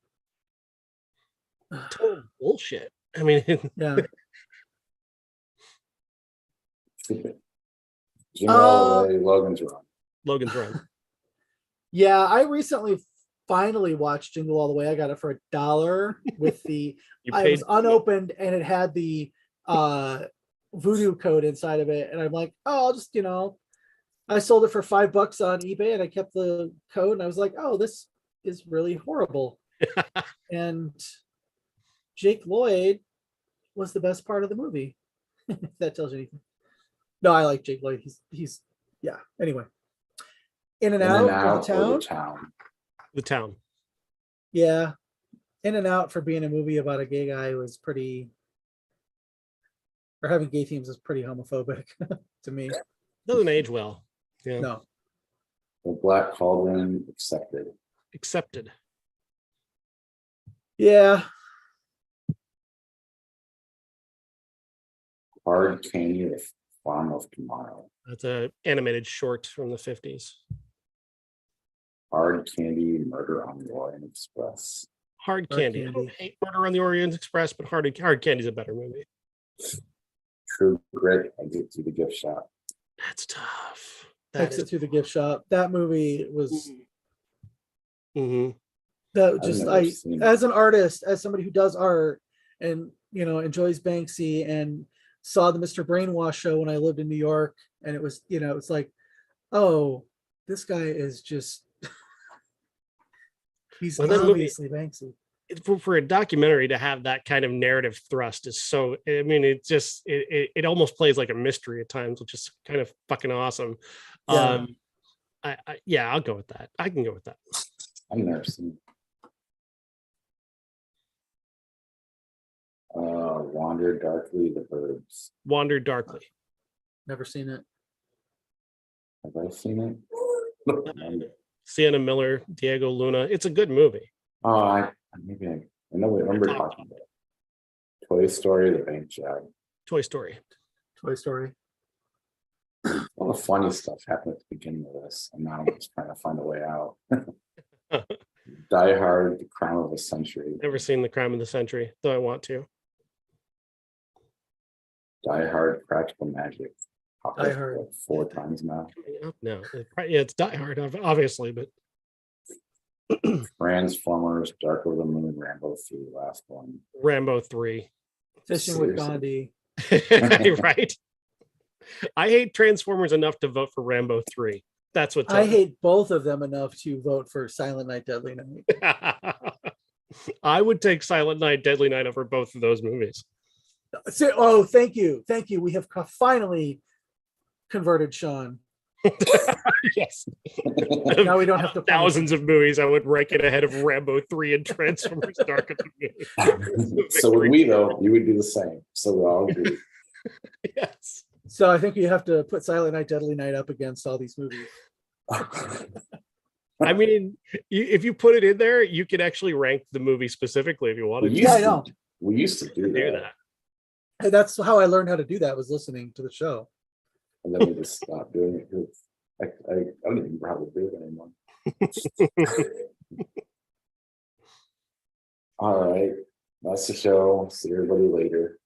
Total bullshit. I mean, yeah. Jingle all the way, Logan's Run. Logan's Run. Yeah, I recently finally watched Jingle All the Way. I got it for $1 with the You I paid was unopened and it had the voodoo code inside of it. And I'm like, oh, I'll just, I sold it for $5 on eBay and I kept the code and I was like, oh, this is really horrible. And Jake Lloyd was the best part of the movie. If that tells you anything. No, I like Jake Lloyd. He's yeah. Anyway. In and Out of the Town. The Town. Yeah. In and Out for being a movie about a gay guy was pretty, or having gay themes is pretty homophobic to me. Doesn't age well. Yeah. No. The Black Cauldron, Accepted. Accepted. Yeah. Hard Candy, The Farm of Tomorrow. That's an animated short from the 50s. Hard Candy, Murder on the Orient Express. Hard Candy. I don't hate Murder on the Orient Express, but Hard Candy's a better movie. True Grit, Exit to the Gift Shop. That's tough. Exit to the Gift Shop. That movie was Mm-hmm. that just never seen it. as an artist, as somebody who does art and enjoys Banksy and saw the Mr. Brainwash show when I lived in New York, and it was, it's like, oh, this guy is just he's Well, that movie- obviously Banksy. For a documentary to have that kind of narrative thrust is so, I mean, it just it almost plays like a mystery at times, which is kind of fucking awesome. Yeah. I'll go with that. I can go with that. I've never seen it. Wander Darkly, The Birds. Wander Darkly. Never seen it. Have I seen it? Sienna Miller, Diego Luna. It's a good movie. Oh, I know we remember talking about it. Toy Story, The Bank Job. Toy Story. Toy Story. All the funny stuff happened at the beginning of this, and now I'm just trying to find a way out. Die Hard, The Crime of the Century. Never seen The Crime of the Century, though I want to. Die Hard, Practical Magic. Die Hard. Like 4 times now. No, it's Die Hard, obviously, but Transformers, Dark of the Moon, Rambo 3, last one. Rambo 3. Fishing with Seriously. Gandhi. Right. I hate Transformers enough to vote for Rambo 3. That's what I hate both of them enough to vote for Silent Night, Deadly Night. I would take Silent Night, Deadly Night over both of those movies. Oh, thank you. Thank you. We have finally converted Sean. Yes. Now we don't have to punish Thousands of movies I would rank it ahead of Rambo 3 and Transformers Dark of the Moon. So would we, though. You would do the same. So we all agree. Yes. So I think you have to put Silent Night, Deadly Night up against all these movies. I mean, if you put it in there, you could actually rank the movie specifically if you wanted to. Yeah, I know. We used to do Do that. that. And that's how I learned how to do that, was listening to the show. And then we just stopped doing it because I don't even know how to do it anymore. All right. That's the show. See everybody later.